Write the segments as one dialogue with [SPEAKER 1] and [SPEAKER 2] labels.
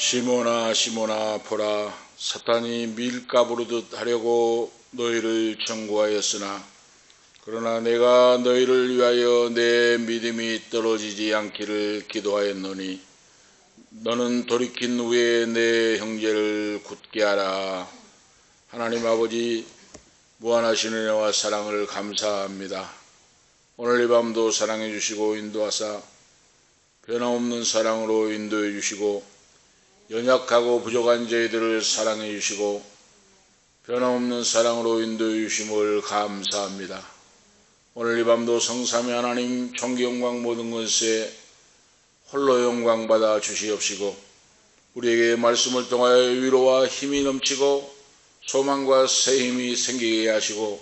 [SPEAKER 1] 시몬아 시몬아 보라, 사탄이 밀가 부르듯 하려고 너희를 청구하였으나 그러나 내가 너희를 위하여 내 믿음이 떨어지지 않기를 기도하였노니 너는 돌이킨 후에 내 형제를 굳게 하라. 하나님 아버지, 무한하신 은혜와 사랑을 감사합니다. 오늘 이 밤도 사랑해 주시고 인도하사 변함없는 사랑으로 인도해 주시고 연약하고 부족한 저희들을 사랑해 주시고 변함없는 사랑으로 인도해 주심을 감사합니다. 오늘 이 밤도 성삼위 하나님 존귀 영광 모든 것에 홀로 영광 받아 주시옵시고 우리에게 말씀을 통하여 위로와 힘이 넘치고 소망과 새 힘이 생기게 하시고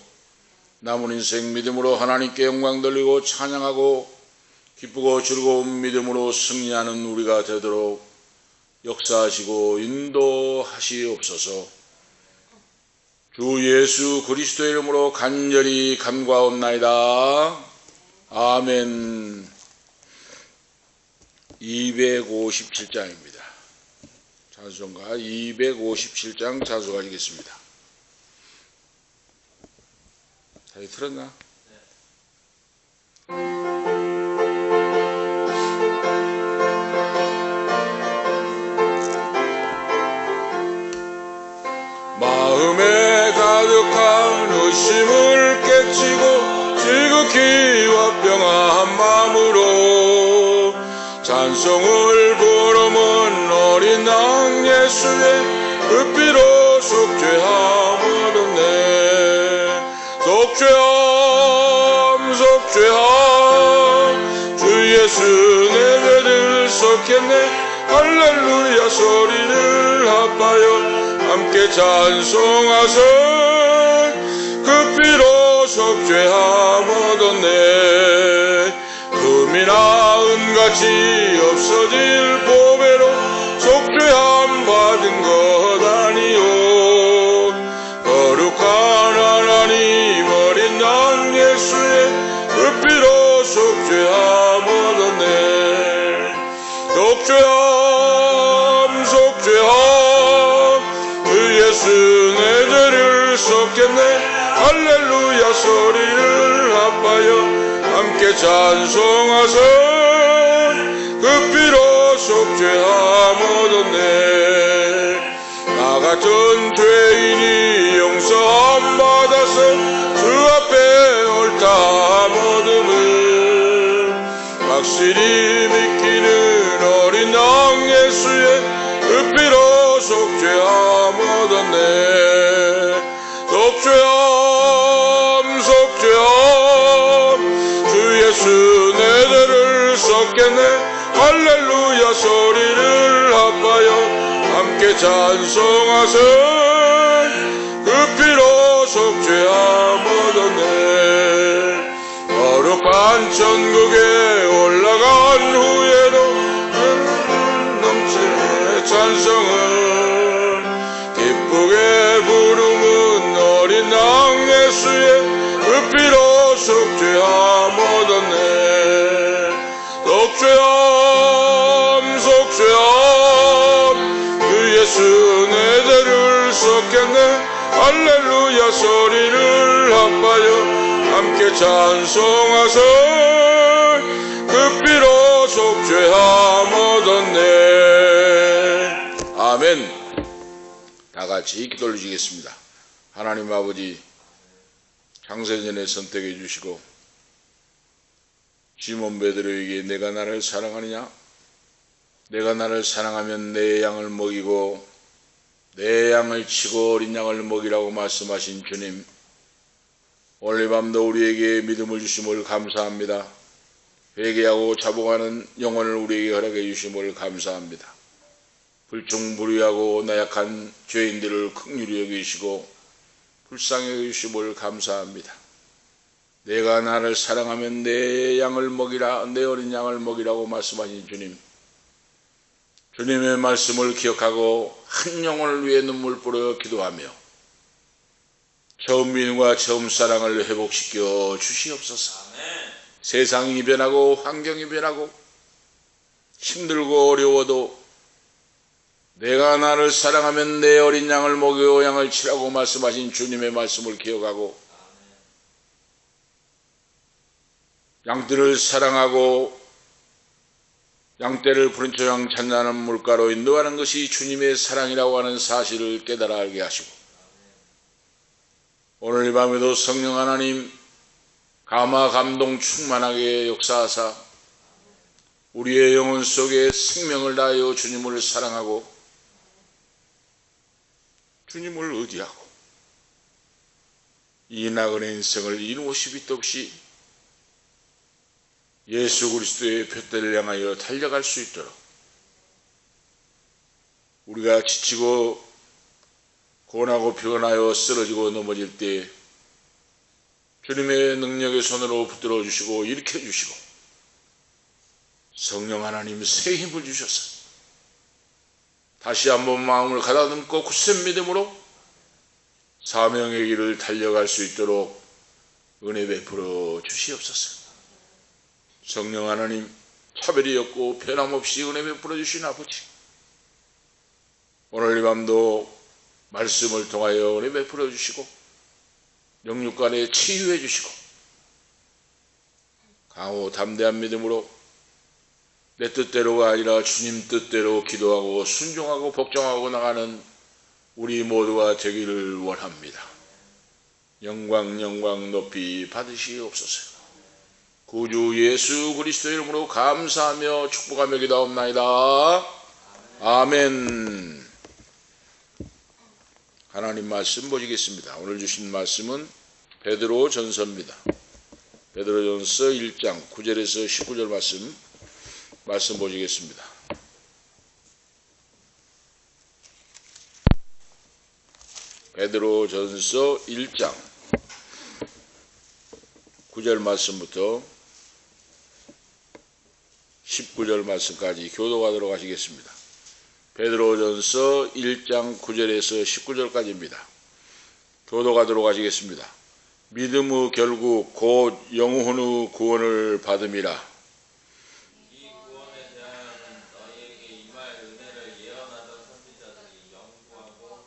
[SPEAKER 1] 남은 인생 믿음으로 하나님께 영광 돌리고 찬양하고 기쁘고 즐거운 믿음으로 승리하는 우리가 되도록 역사하시고 인도하시옵소서. 주 예수 그리스도의 이름으로 간절히 간구하옵나이다. 아멘. 257장입니다. 자수성가 257장 자수하시겠습니다. 다시 틀었나? 마음에 가득한 의심을 깨치고 지극히 화평한 마음으로 찬송을 부르는 어린 양 예수의 그 피로 속죄함 얻었네. 속죄함 속죄함 주 예수 내 죄를 썩겠네. 할렐루야 소리를 합하여 함께 찬송하세. 그 피로 속죄함 얻었네. 금이나 은같이 없어질 보배로 속죄함 받은 것 아니요. 거룩한 하나님 어린 양 예수의 그 피로 속죄함 얻었네. 속죄함 속죄함 주 예수 내 죄를 썩겠네. 할렐루야 소리를 합하여 함께 찬송하세. 그 피로 속죄함 얻었네. 나 같은 죄인이 용서함 받아서 주 앞에 옳다함 얻음을 확실히 믿기는 어린 양 예수의 그 피로 속죄함 얻었네. 속죄함 속죄함 주 예수 내 죄를 썩겠네. 할렐루야 소리를 합하여 함께 찬송하세. 그 피로 속죄함 얻었네. 거룩한 천국에 올라간 후에도 넘치는 찬송을 기쁘게 부르는 어린 양 예수의 그 피로 속죄함 얻었네. 속죄함 속죄함 주 예수 내 죄를 썩겠네. 할렐루야 소리를 합하여 함께 찬송하세. 그 피로 속죄함 얻었네. 아멘. 다 같이 기도 올리시겠습니다. 하나님 아버지, 창세전에 선택해 주시고 시몬 베드로에게 내가 나를 사랑하느냐? 내가 나를 사랑하면 내 양을 먹이고 내 양을 치고 어린 양을 먹이라고 말씀하신 주님, 오늘 밤도 우리에게 믿음을 주심을 감사합니다. 회개하고 자복하는 영혼을 우리에게 허락해 주심을 감사합니다. 불충불이하고 나약한 죄인들을 긍휼히 여기시고 불쌍히 여기심을 감사합니다. 내가 나를 사랑하면 내 양을 먹이라, 내 어린 양을 먹이라고 말씀하신 주님, 주님의 말씀을 기억하고 한 영혼을 위해 눈물 뿌려 기도하며 처음 믿음과 처음 사랑을 회복시켜 주시옵소서. 세상이 변하고 환경이 변하고 힘들고 어려워도 내가 나를 사랑하면 내 어린 양을 먹여 양을 치라고 말씀하신 주님의 말씀을 기억하고 양떼를 사랑하고 양떼를 푸른 초장 잔나는 물가로 인도하는 것이 주님의 사랑이라고 하는 사실을 깨달아 알게 하시고 오늘 이 밤에도 성령 하나님 감화 감동 충만하게 역사하사 우리의 영혼 속에 생명을 다하여 주님을 사랑하고 주님을 의지하고 이 나그네 인생을 이루시 빛도 없이 예수 그리스도의 푯대를 향하여 달려갈 수 있도록 우리가 지치고 고나고 피곤하여 쓰러지고 넘어질 때 주님의 능력의 손으로 붙들어 주시고 일으켜 주시고 성령 하나님 새 힘을 주셔서 다시 한번 마음을 가다듬고 굳센 믿음으로 사명의 길을 달려갈 수 있도록 은혜 베풀어 주시옵소서. 성령 하나님 차별이 없고 변함없이 은혜 베풀어 주신 아버지 오늘 이 밤도 말씀을 통하여 은혜 베풀어 주시고 영육간에 치유해 주시고 강호 담대한 믿음으로 내 뜻대로가 아니라 주님 뜻대로 기도하고 순종하고 복종하고 나가는 우리 모두가 되기를 원합니다. 영광 높이 받으시옵소서. 구주 예수 그리스도의 이름으로 감사하며 축복하며 기도하옵나이다. 아멘. 하나님 말씀 보시겠습니다. 오늘 주신 말씀은 베드로 전서입니다. 베드로 전서 1장 9절에서 19절 말씀 보시겠습니다. 베드로 전서 1장 9절 말씀부터 19절 말씀까지 교도하도록 하시겠습니다. 베드로전서 1장 9절에서 19절까지입니다. 교도하도록 하시겠습니다. 믿음의 결국 곧 영혼의 구원을 받음이라.
[SPEAKER 2] 이 구원에 대하여는 너희에게 임할 은혜를 예언하던 선지자들이 연구하고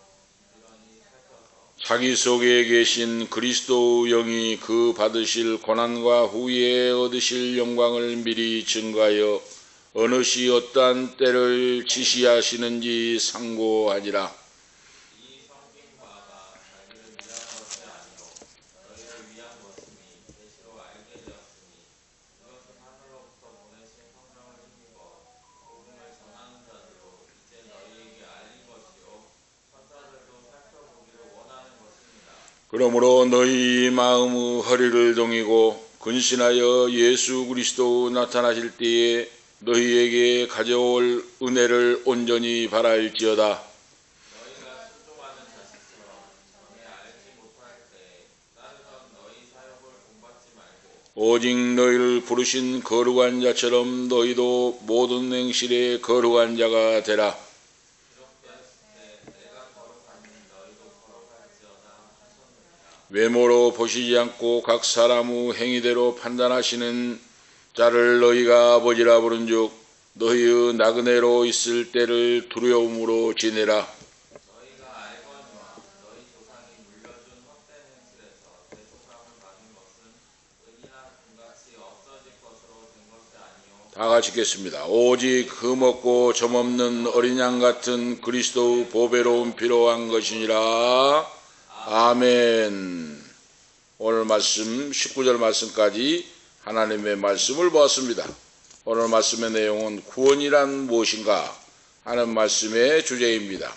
[SPEAKER 2] 부지런히 살펴서
[SPEAKER 1] 자기 속에 계신 그리스도 영이 그 받으실 고난과 후에 얻으실 영광을 미리 증거하여 어느 시 어떠한 때를 지시하시는지 상고하니라.
[SPEAKER 2] 이 성긴 바가 자기를 위한 것이 아니요 너희를 위한 것이니 계시로 알게 되었으니 이것은 하늘로부터 보내신 성령을 힘입어 복음을 전하는 자들로 이제 너희에게 알린 것이요 천사들도 살펴보기를 원하는 것입니다.
[SPEAKER 1] 그러므로 너희 마음의 허리를 동이고 근신하여 예수 그리스도 나타나실 때에 너희에게 가져올 은혜를 온전히 바랄지어다.
[SPEAKER 2] 너희가 순종하는 자식처럼 전에 알지 못할 때 따르던 너희 사역을 본받지 말고
[SPEAKER 1] 오직 너희를 부르신 거룩한 자처럼 너희도 모든 행실에 거룩한 자가 되라.
[SPEAKER 2] 기록되었을 때 내가 거룩하니 너희도 거룩할지어다 하셨느니라.
[SPEAKER 1] 외모로 보시지 않고 각 사람의 행위대로 판단하시는 자를 너희가 아버지라 부른즉 너희의 나그네로 있을 때를 두려움으로 지내라.
[SPEAKER 2] 너희가 알거니와 너희 조상이 물려준 헛된 행실에서 대속함을 받은 것은 은이나 금같이 없어질 것으로 된 것이 아니요
[SPEAKER 1] 다 같이 읽겠습니다. 오직 흠없고 점없는 어린 양 같은 그리스도의 보배로운 피로 한 것이니라. 아멘. 오늘 말씀 19절 말씀까지 하나님의 말씀을 보았습니다. 오늘 말씀의 내용은 구원이란 무엇인가 하는 말씀의 주제입니다.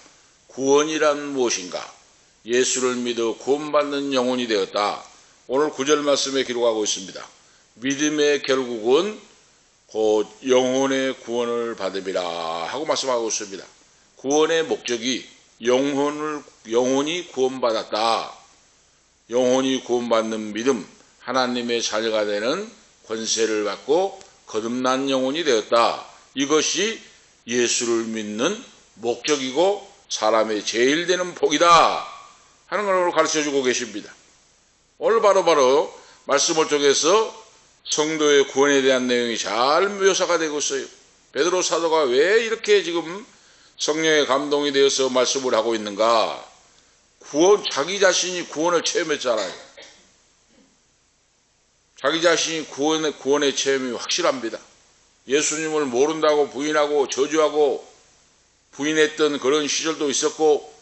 [SPEAKER 1] 구원이란 무엇인가? 예수를 믿어 구원받는 영혼이 되었다. 오늘 9절 말씀에 기록하고 있습니다. 믿음의 결국은 곧 영혼의 구원을 받음이라 하고 말씀하고 있습니다. 구원의 목적이 영혼이 구원받았다. 영혼이 구원받는 믿음, 하나님의 자녀가 되는 권세를 받고 거듭난 영혼이 되었다. 이것이 예수를 믿는 목적이고 사람의 제일 되는 복이다 하는 걸 오늘 가르쳐주고 계십니다. 오늘 바로 말씀을 통해서 성도의 구원에 대한 내용이 잘 묘사가 되고 있어요. 베드로 사도가 왜 이렇게 지금 성령의 감동이 되어서 말씀을 하고 있는가? 자기 자신이 구원을 체험했잖아요. 자기 자신이 구원의 체험이 확실합니다. 예수님을 모른다고 부인하고 저주하고 부인했던 그런 시절도 있었고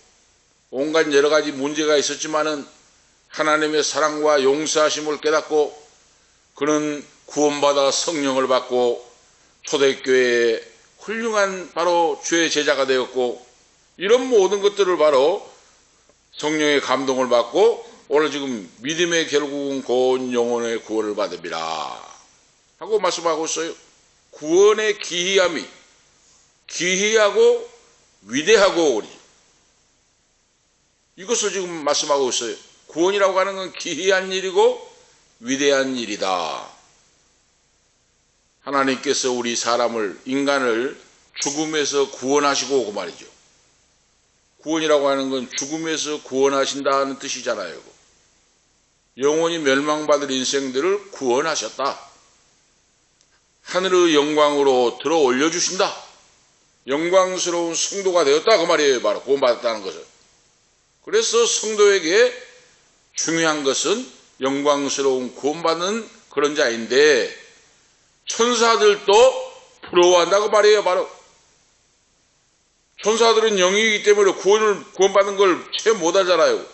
[SPEAKER 1] 온갖 여러 가지 문제가 있었지만은 하나님의 사랑과 용서하심을 깨닫고 그는 구원받아 성령을 받고 초대교회의 훌륭한 바로 주의 제자가 되었고 이런 모든 것들을 바로 성령의 감동을 받고 오늘 지금 믿음의 결국은 곧 영혼의 구원을 받으리라 하고 말씀하고 있어요. 구원의 기이함이 기이하고 위대하고 그러죠. 이것을 지금 말씀하고 있어요. 구원이라고 하는 건 기이한 일이고 위대한 일이다. 하나님께서 우리 인간을 죽음에서 구원하시고 그 말이죠. 구원이라고 하는 건 죽음에서 구원하신다는 뜻이잖아요. 영원히 멸망받을 인생들을 구원하셨다. 하늘의 영광으로 들어 올려주신다. 영광스러운 성도가 되었다 그 말이에요. 바로 구원받았다는 것은. 그래서 성도에게 중요한 것은 영광스러운 구원받는 그런 자인데 천사들도 부러워한다고 말이에요. 바로 천사들은 영이기 때문에 구원받는 걸 체험 못하잖아요.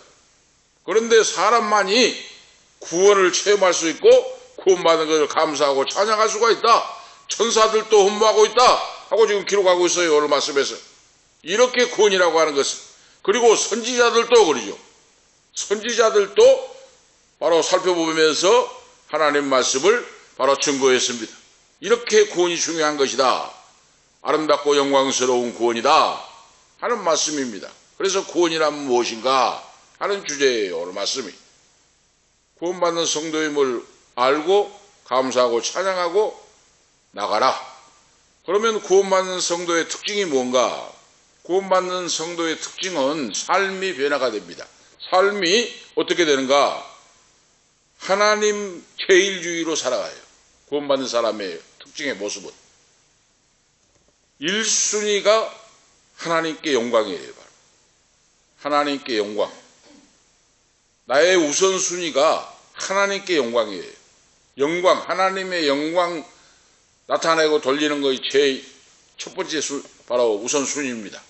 [SPEAKER 1] 그런데 사람만이 구원을 체험할 수 있고 구원받은 것을 감사하고 찬양할 수가 있다. 천사들도 흠모하고 있다 하고 지금 기록하고 있어요. 오늘 말씀에서. 이렇게 구원이라고 하는 것은. 그리고 선지자들도 그러죠. 선지자들도 바로 살펴보면서 하나님 말씀을 바로 증거했습니다. 이렇게 구원이 중요한 것이다. 아름답고 영광스러운 구원이다 하는 말씀입니다. 그래서 구원이란 무엇인가 하는 주제예요. 오늘 말씀이. 구원받는 성도임을 알고 감사하고 찬양하고 나가라. 그러면 구원받는 성도의 특징이 뭔가? 구원받는 성도의 특징은 삶이 변화가 됩니다. 삶이 어떻게 되는가? 하나님 제일주의로 살아가요. 구원받는 사람의 특징의 모습은 1순위가 하나님께 영광이에요. 바로. 하나님께 영광. 나의 우선순위가 하나님께 영광이에요. 영광, 하나님의 영광 나타내고 돌리는 것이 제 첫 번째 바로 우선순위입니다.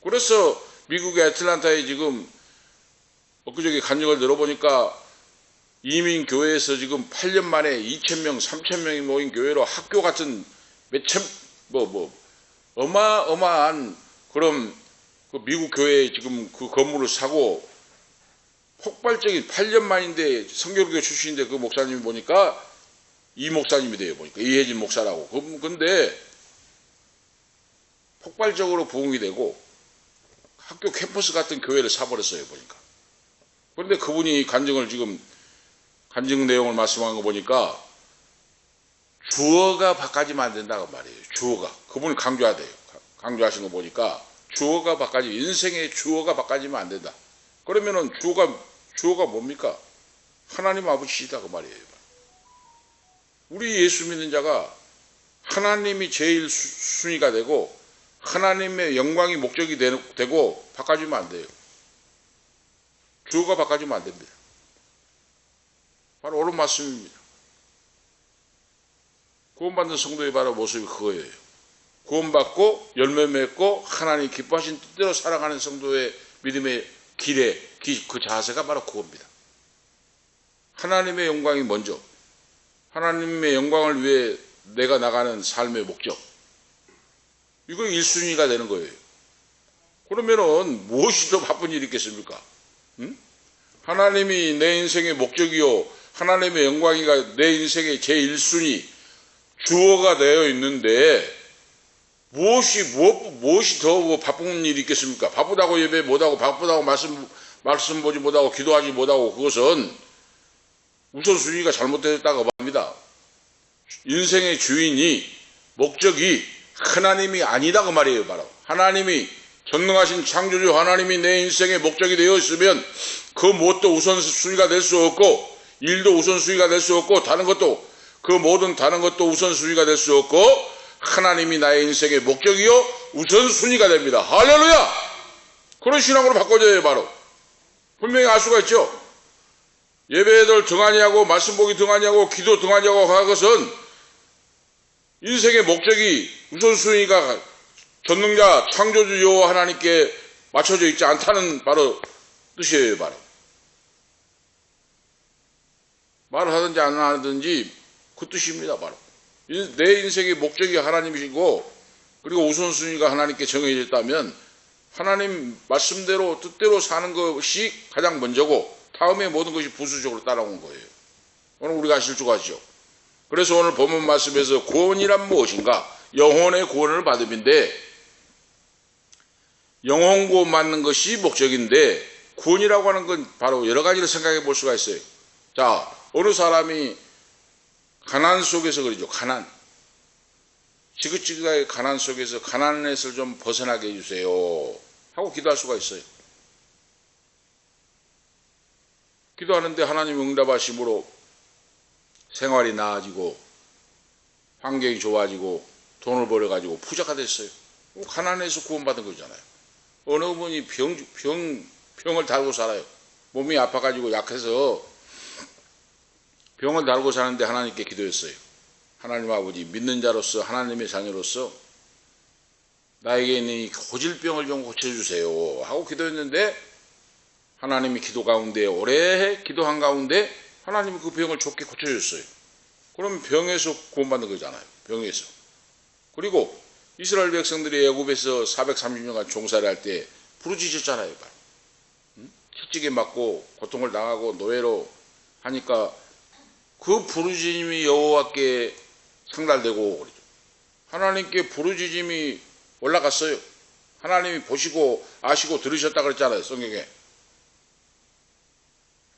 [SPEAKER 1] 그래서 미국의 애틀란타에 지금 엊그저께 간증을 들어보니까 이민교회에서 지금 8년 만에 2,000명, 3,000명이 모인 교회로 학교 같은 어마어마한 그런 그 미국 교회에 지금 그 건물을 사고 폭발적인 8년 만인데 성결교회 출신인데 그 목사님이 보니까 이 목사님이 돼요. 보니까 이혜진 목사라고. 근데 폭발적으로 부흥이 되고 학교 캠퍼스 같은 교회를 사버렸어요. 보니까. 그런데 그분이 간증 내용을 말씀한 거 보니까 주어가 바꿔지면 안 된다고 말이에요. 주어가. 그분이 강조하신 거 보니까 주어가 인생의 주어가 바꿔지면 안 된다. 그러면은 주어가 뭡니까? 하나님 아버지시다 그 말이에요. 우리 예수 믿는 자가 하나님이 제일 순위가 되고 하나님의 영광이 목적이 되고 바꿔지면 안 돼요. 주어가 바꿔지면 안 됩니다. 바로 옳은 말씀입니다. 구원받는 성도의 바로 모습이 그거예요. 구원받고 열매 맺고 하나님 기뻐하신 뜻대로 살아가는 성도의 믿음의 길에 그 자세가 바로 그겁니다. 하나님의 영광이 먼저, 하나님의 영광을 위해 내가 나가는 삶의 목적, 이거 1순위가 되는 거예요. 그러면은 무엇이 더 바쁜 일이 있겠습니까? 하나님이 내 인생의 목적이요 하나님의 영광이가 내 인생의 제1순위 주어가 되어 있는데 무엇이 더 바쁜 일이 있겠습니까? 바쁘다고 예배 못하고 바쁘다고 말씀 보지 못하고 기도하지 못하고 그것은 우선순위가 잘못되었다고 합니다. 인생의 주인이 목적이 하나님이 아니다 그 말이에요. 바로 하나님이 전능하신 창조주 하나님이 내 인생의 목적이 되어 있으면 그 무엇도 우선순위가 될 수 없고 일도 우선순위가 될 수 없고 그 모든 다른 것도 우선순위가 될 수 없고 하나님이 나의 인생의 목적이요 우선순위가 됩니다. 할렐루야! 그런 신앙으로 바꿔줘야 바로. 분명히 알 수가 있죠. 예배들 등한히하고 말씀 보기 등한히하고 기도 등한히하고 한 것은 인생의 목적이 우선순위가 전능자 창조주 여호와 하나님께 맞춰져 있지 않다는 바로 뜻이에요. 바로 말을 하든지 안 하든지 그 뜻입니다. 바로 내 인생의 목적이 하나님이시고 그리고 우선순위가 하나님께 정해져 있다면 하나님 말씀대로 뜻대로 사는 것이 가장 먼저고 다음에 모든 것이 부수적으로 따라온 거예요. 오늘 우리가 아실 줄 아시죠? 그래서 오늘 본문 말씀에서 구원이란 무엇인가? 영혼의 구원을 받음인데 영혼 구원 받는 것이 목적인데 구원이라고 하는 건 바로 여러 가지를 생각해 볼 수가 있어요. 자, 어느 사람이 가난 속에서 그러죠. 가난. 지긋지긋하게 가난 속에서 가난에서 좀 벗어나게 해주세요 하고 기도할 수가 있어요. 기도하는데 하나님 응답하심으로 생활이 나아지고 환경이 좋아지고 돈을 벌어가지고 부자가 됐어요. 가난해서 구원받은 거잖아요. 어느 분이 병을 달고 살아요. 몸이 아파가지고 약해서 병을 달고 사는데 하나님께 기도했어요. 하나님 아버지, 믿는 자로서 하나님의 자녀로서 나에게 있는 이 고질병을 좀 고쳐주세요 하고 기도했는데 하나님이 기도 가운데 오래 기도한 가운데 하나님이 그 병을 좋게 고쳐줬어요. 그럼 병에서 구원받는 거잖아요. 병에서. 그리고 이스라엘 백성들이 애굽에서 430년간 종살이 할 때 부르짖었잖아요. 채찍에 맞고 고통을 당하고 노예로 하니까 그 부르짖음이 여호와께 상달되고 그러죠. 하나님께 부르짖음이 올라갔어요. 하나님이 보시고 아시고 들으셨다 그랬잖아요. 성경에.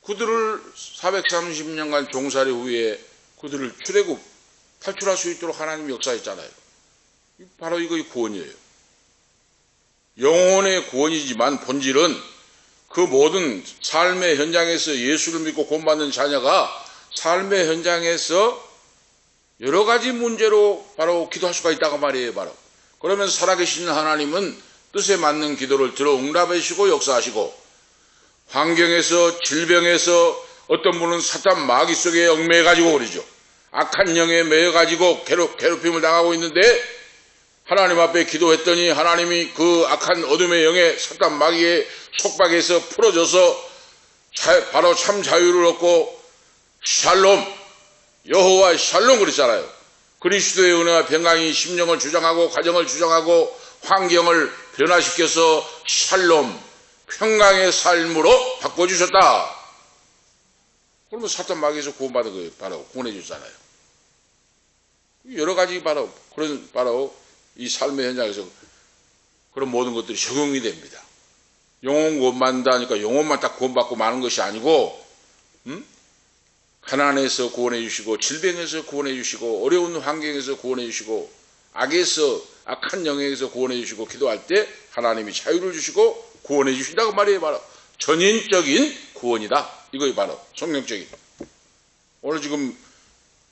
[SPEAKER 1] 그들을 430년간 종살이 후에 그들을 출애굽 탈출할 수 있도록 하나님이 역사했잖아요. 바로 이거 구원이에요. 영혼의 구원이지만 본질은 그 모든 삶의 현장에서 예수를 믿고 구원받는 자녀가 삶의 현장에서 여러 가지 문제로 바로 기도할 수가 있다고 말이에요. 바로 그러면 살아계신 하나님은 뜻에 맞는 기도를 들어 응답해 주시고 역사하시고 환경에서 질병에서 어떤 분은 사탄 마귀 속에 얽매여가지고 그러죠. 악한 영에 매여가지고 괴롭힘을 당하고 있는데 하나님 앞에 기도했더니 하나님이 그 악한 어둠의 영에 사탄 마귀의 속박에서 풀어져서 바로 참 자유를 얻고 샬롬, 여호와 샬롬 그랬잖아요. 그리스도의 은혜와 평강이 심령을 주장하고 가정을 주장하고 환경을 변화시켜서 샬롬, 평강의 삶으로 바꿔주셨다. 그러면 사탄 마귀에서 구원받은 거예요. 바로 구원해 주잖아요. 여러 가지 바로 그런 바로 이 삶의 현장에서 그런 모든 것들이 적용이 됩니다. 영혼 구원받는다니까 영혼만 딱 구원받고 마는 것이 아니고 가난에서 구원해 주시고 질병에서 구원해 주시고 어려운 환경에서 구원해 주시고 악에서 악한 영역에서 구원해 주시고 기도할 때 하나님이 자유를 주시고 구원해 주신다고 말이에요. 바로 전인적인 구원이다. 이거이 바로 성경적인. 오늘 지금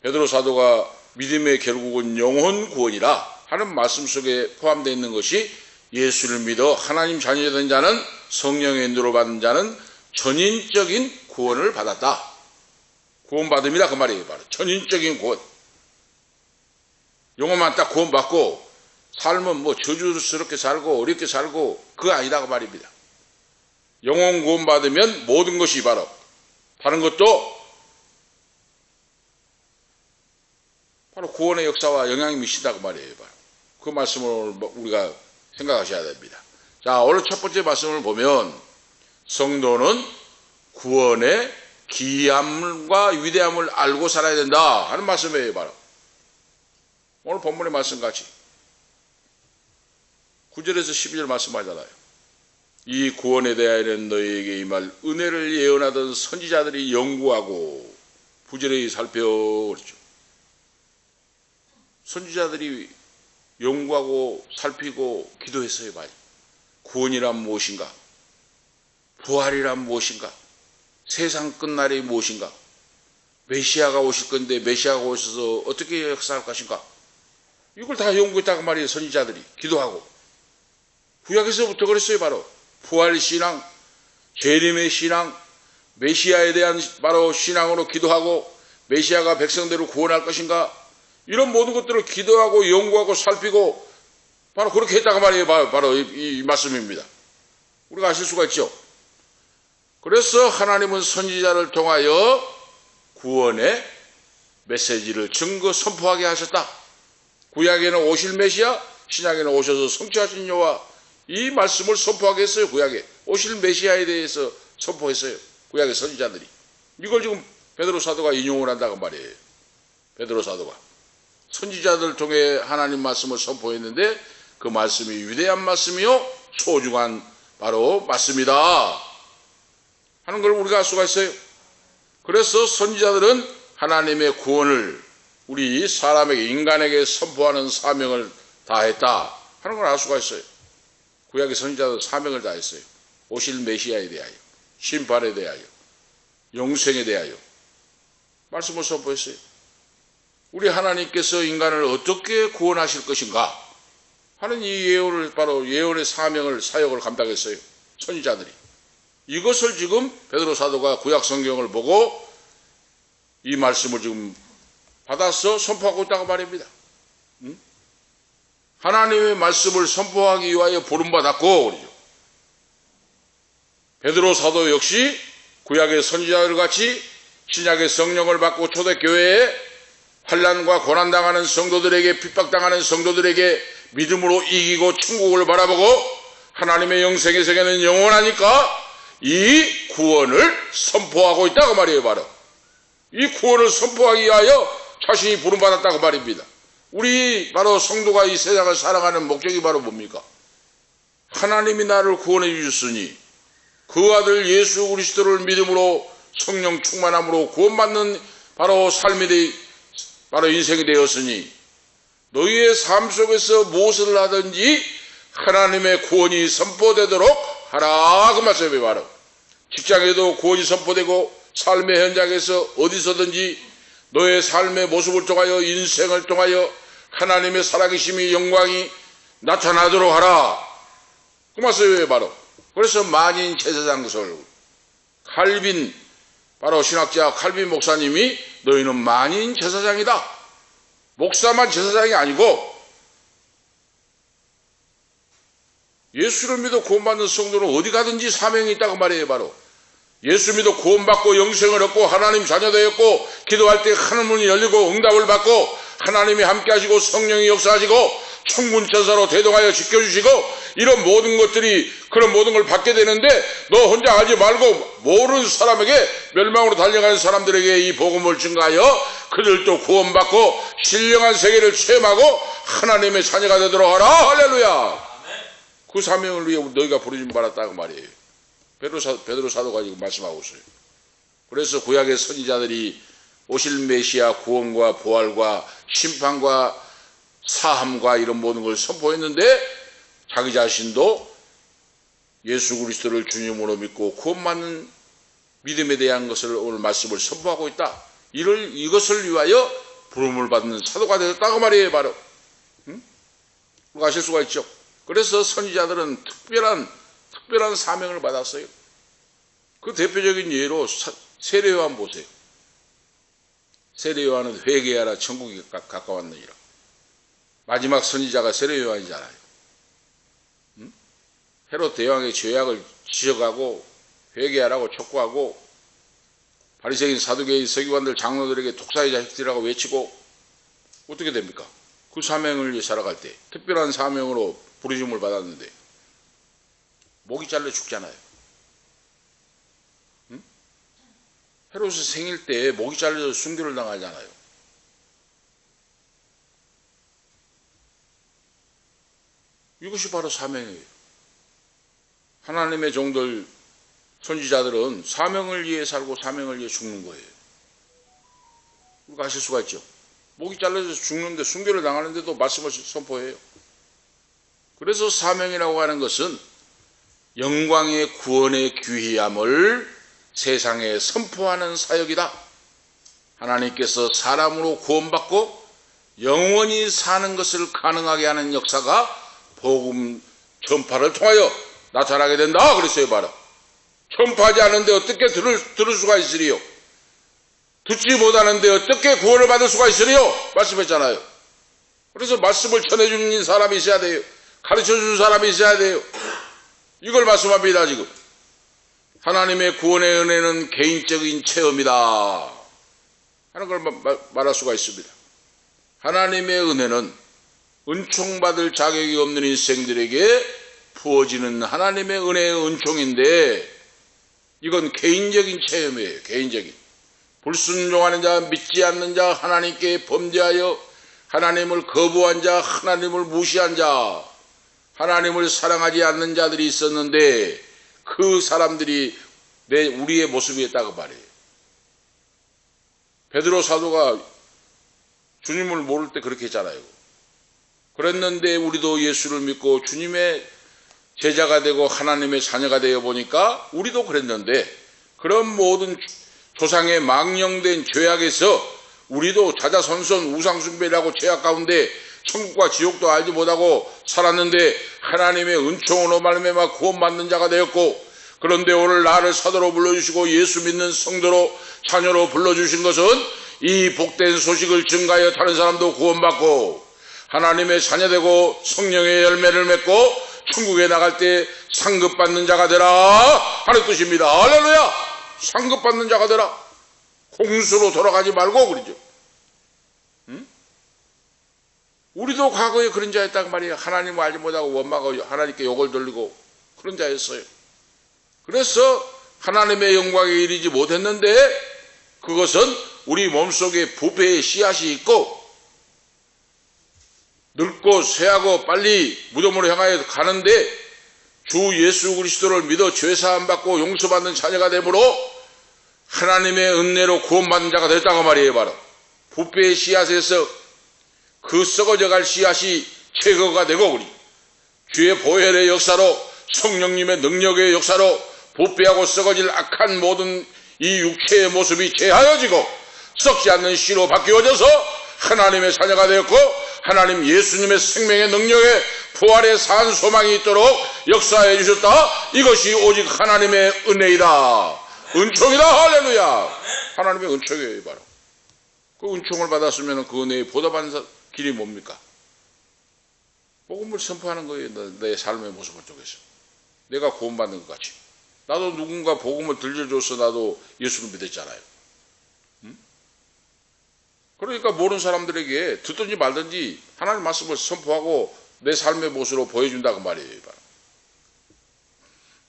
[SPEAKER 1] 베드로 사도가 믿음의 결국은 영혼 구원이라 하는 말씀 속에 포함되어 있는 것이 예수를 믿어 하나님 자녀가 된 자는 성령의 인도로 받은 자는 전인적인 구원을 받았다. 구원받음이다 그 말이에요. 바로 전인적인 구원. 영혼만 딱 구원받고 삶은 뭐 저주스럽게 살고 어렵게 살고 그거 아니다 그 말입니다. 영혼 구원받으면 모든 것이 바로 다른 것도 바로 구원의 역사와 영향이 미친다 그 말이에요. 바로 그 말씀을 우리가 생각하셔야 됩니다. 자, 오늘 첫 번째 말씀을 보면 성도는 구원의 기이함과 위대함을 알고 살아야 된다 하는 말씀이에요. 바로 오늘 본문의 말씀같이 9절에서 12절 말씀하잖아요. 이 구원에 대하여는 너희에게 임할 은혜를 예언하던 선지자들이 연구하고 부지런히 살펴오죠. 선지자들이 연구하고 살피고 기도했어요. 많이. 구원이란 무엇인가? 부활이란 무엇인가? 세상 끝날이 무엇인가? 메시아가 오실 건데 메시아가 오셔서 어떻게 역사할 것인가? 이걸 다 연구했다고 말이에요. 선지자들이 기도하고 구약에서부터 그랬어요. 바로 부활신앙, 재림의 신앙, 메시아에 대한 바로 신앙으로 기도하고 메시아가 백성들을 구원할 것인가, 이런 모든 것들을 기도하고 연구하고 살피고 바로 그렇게 했다고 말이에요. 바로 이 말씀입니다. 우리가 아실 수가 있죠. 그래서 하나님은 선지자를 통하여 구원의 메시지를 증거 선포하게 하셨다. 구약에는 오실 메시아, 신약에는 오셔서 성취하신 여호와, 이 말씀을 선포하게 했어요. 구약에 오실 메시아에 대해서 선포했어요. 구약의 선지자들이. 이걸 지금 베드로 사도가 인용을 한다고 말이에요. 베드로 사도가 선지자들 통해 하나님 말씀을 선포했는데 그 말씀이 위대한 말씀이요 소중한 바로 말씀이다 하는 걸 우리가 알 수가 있어요. 그래서 선지자들은 하나님의 구원을 우리 사람에게, 인간에게 선포하는 사명을 다했다 하는 걸 알 수가 있어요. 구약의 선지자들 사명을 다했어요. 오실 메시아에 대하여, 심판에 대하여, 영생에 대하여 말씀을 선포했어요. 우리 하나님께서 인간을 어떻게 구원하실 것인가 하는 이 예언을, 바로 예언의 사명을, 사역을 감당했어요. 선지자들이. 이것을 지금 베드로 사도가 구약 성경을 보고 이 말씀을 지금 받아서 선포하고 있다고 말입니다. 하나님의 말씀을 선포하기 위하여 부름받았고, 그러죠. 베드로 사도 역시 구약의 선지자들 같이 신약의 성령을 받고 초대교회에 환난과 고난당하는 성도들에게, 핍박당하는 성도들에게 믿음으로 이기고 천국을 바라보고 하나님의 영생의 세계는 영원하니까 이 구원을 선포하고 있다고 말이에요. 바로 이 구원을 선포하기 위하여 자신이 부름받았다고 말입니다. 우리 바로 성도가 이 세상을 살아가는 목적이 바로 뭡니까? 하나님이 나를 구원해 주셨으니 그 아들 예수 그리스도를 믿음으로 성령 충만함으로 구원받는 바로 삶이 바로 인생이 되었으니 너희의 삶 속에서 무엇을 하든지 하나님의 구원이 선포되도록 하라, 그 말씀이 바로 직장에도 구원이 선포되고 삶의 현장에서 어디서든지 너의 삶의 모습을 통하여, 인생을 통하여 하나님의 살아계심이, 영광이 나타나도록 하라, 그 말씀이 바로. 그래서 만인 제사장설 칼빈, 바로 신학자 칼빈 목사님이 너희는 만인 제사장이다. 목사만 제사장이 아니고 예수를 믿어 구원받는 성도는 어디 가든지 사명이 있다고 말이에요. 바로 예수 믿어 구원받고 영생을 얻고 하나님 자녀 되었고 기도할 때 하늘문이 열리고 응답을 받고 하나님이 함께 하시고 성령이 역사하시고 천군천사로 대동하여 지켜주시고 이런 모든 것들이, 그런 모든 걸 받게 되는데 너 혼자 하지 말고 모르는 사람에게, 멸망으로 달려가는 사람들에게 이 복음을 증가하여 그들도 구원받고 신령한 세계를 체험하고 하나님의 자녀가 되도록 하라. 할렐루야. 그 사명을 위해 너희가 부르심 받았다고 말이에요. 베드로 사도가 지금 말씀하고 있어요. 그래서 구약의 선지자들이 오실 메시아 구원과 부활과 심판과 사함과 이런 모든 걸 선포했는데 자기 자신도 예수 그리스도를 주님으로 믿고 구원받는 믿음에 대한 것을 오늘 말씀을 선포하고 있다. 이것을 위하여 부름을 받는 사도가 되었다고 말이에요. 바로 아실 수가 있죠. 그래서 선지자들은 특별한 사명을 받았어요. 그 대표적인 예로 세례요한 보세요. 세례요한은 회개하라 천국이 가까웠느니라. 마지막 선지자가 세례요한이잖아요. 헤롯 대왕의 죄악을 지적하고 회개하라고 촉구하고 바리새인 사두개인 서기관들 장로들에게 독사의 자식들이라고 외치고 어떻게 됩니까? 그 사명을 위해 살아갈 때 특별한 사명으로 부르심을 받았는데 목이 잘려 죽잖아요. 헤롯의 생일 때 목이 잘려서 순교를 당하잖아요. 이것이 바로 사명이에요. 하나님의 종들, 선지자들은 사명을 위해 살고 사명을 위해 죽는 거예요. 우리가 아실 수가 있죠. 목이 잘려서 죽는데, 순교를 당하는데도 말씀을 선포해요. 그래서 사명이라고 하는 것은 영광의 구원의 귀함을 세상에 선포하는 사역이다. 하나님께서 사람으로 구원받고 영원히 사는 것을 가능하게 하는 역사가 복음 전파를 통하여 나타나게 된다 그랬어요. 바로 전파하지 않는데 어떻게 들을 수가 있으리요? 듣지 못하는데 어떻게 구원을 받을 수가 있으리요? 말씀했잖아요. 그래서 말씀을 전해주는 사람이 있어야 돼요. 가르쳐주는 사람이 있어야 돼요. 이걸 말씀합니다. 지금 하나님의 구원의 은혜는 개인적인 체험이다 하는 걸 말할 수가 있습니다. 하나님의 은혜는 은총받을 자격이 없는 인생들에게 부어지는 하나님의 은혜의 은총인데, 이건 개인적인 체험이에요. 개인적인. 불순종하는 자, 믿지 않는 자, 하나님께 범죄하여 하나님을 거부한 자, 하나님을 무시한 자, 하나님을 사랑하지 않는 자들이 있었는데 그 사람들이 우리의 모습이었다고 말이에요. 베드로 사도가 주님을 모를 때 그렇게 했잖아요. 그랬는데 우리도 예수를 믿고 주님의 제자가 되고 하나님의 자녀가 되어 보니까 우리도 그랬는데, 그런 모든 조상의 망령된 죄악에서 우리도 자자손손 우상숭배라고 죄악 가운데 천국과 지옥도 알지 못하고 살았는데 하나님의 은총으로 말미암아 구원받는 자가 되었고, 그런데 오늘 나를 사도로 불러주시고 예수 믿는 성도로 자녀로 불러주신 것은 이 복된 소식을 증가하여 다른 사람도 구원받고 하나님의 자녀되고 성령의 열매를 맺고 천국에 나갈 때 상급받는 자가 되라 하는 뜻입니다. 할렐루야! 상급받는 자가 되라. 공수로 돌아가지 말고 그러죠. 응? 우리도 과거에 그런 자였단 말이에요. 하나님을 알지 못하고 원망하고 하나님께 욕을 돌리고 그런 자였어요. 그래서 하나님의 영광에 이르지 못했는데, 그것은 우리 몸속에 부패의 씨앗이 있고 늙고 쇠하고 빨리 무덤으로 향하여 가는데 주 예수 그리스도를 믿어 죄사함 받고 용서받는 자녀가 되므로 하나님의 은혜로 구원받는 자가 됐다고 말이에요. 바로 부패의 씨앗에서 그 썩어져갈 씨앗이 제거가 되고, 우리 주의 보혈의 역사로 성령님의 능력의 역사로 부패하고 썩어질 악한 모든 이 육체의 모습이 제하여지고 썩지 않는 씨로 바뀌어져서 하나님의 자녀가 되었고, 하나님 예수님의 생명의 능력에 부활의 산 소망이 있도록 역사해 주셨다. 이것이 오직 하나님의 은혜이다. 은총이다. 할렐루야. 하나님의 은총이에요. 바로 그 은총을 받았으면 그 은혜에 보답하는 길이 뭡니까? 복음을 선포하는 거예요. 내 삶의 모습을 통해서 내가 구원받는 것 같이. 나도 누군가 복음을 들려줘서 나도 예수를 믿었잖아요. 그러니까 모르는 사람들에게 듣든지 말든지 하나님 말씀을 선포하고 내 삶의 모습으로 보여준다고 말이에요.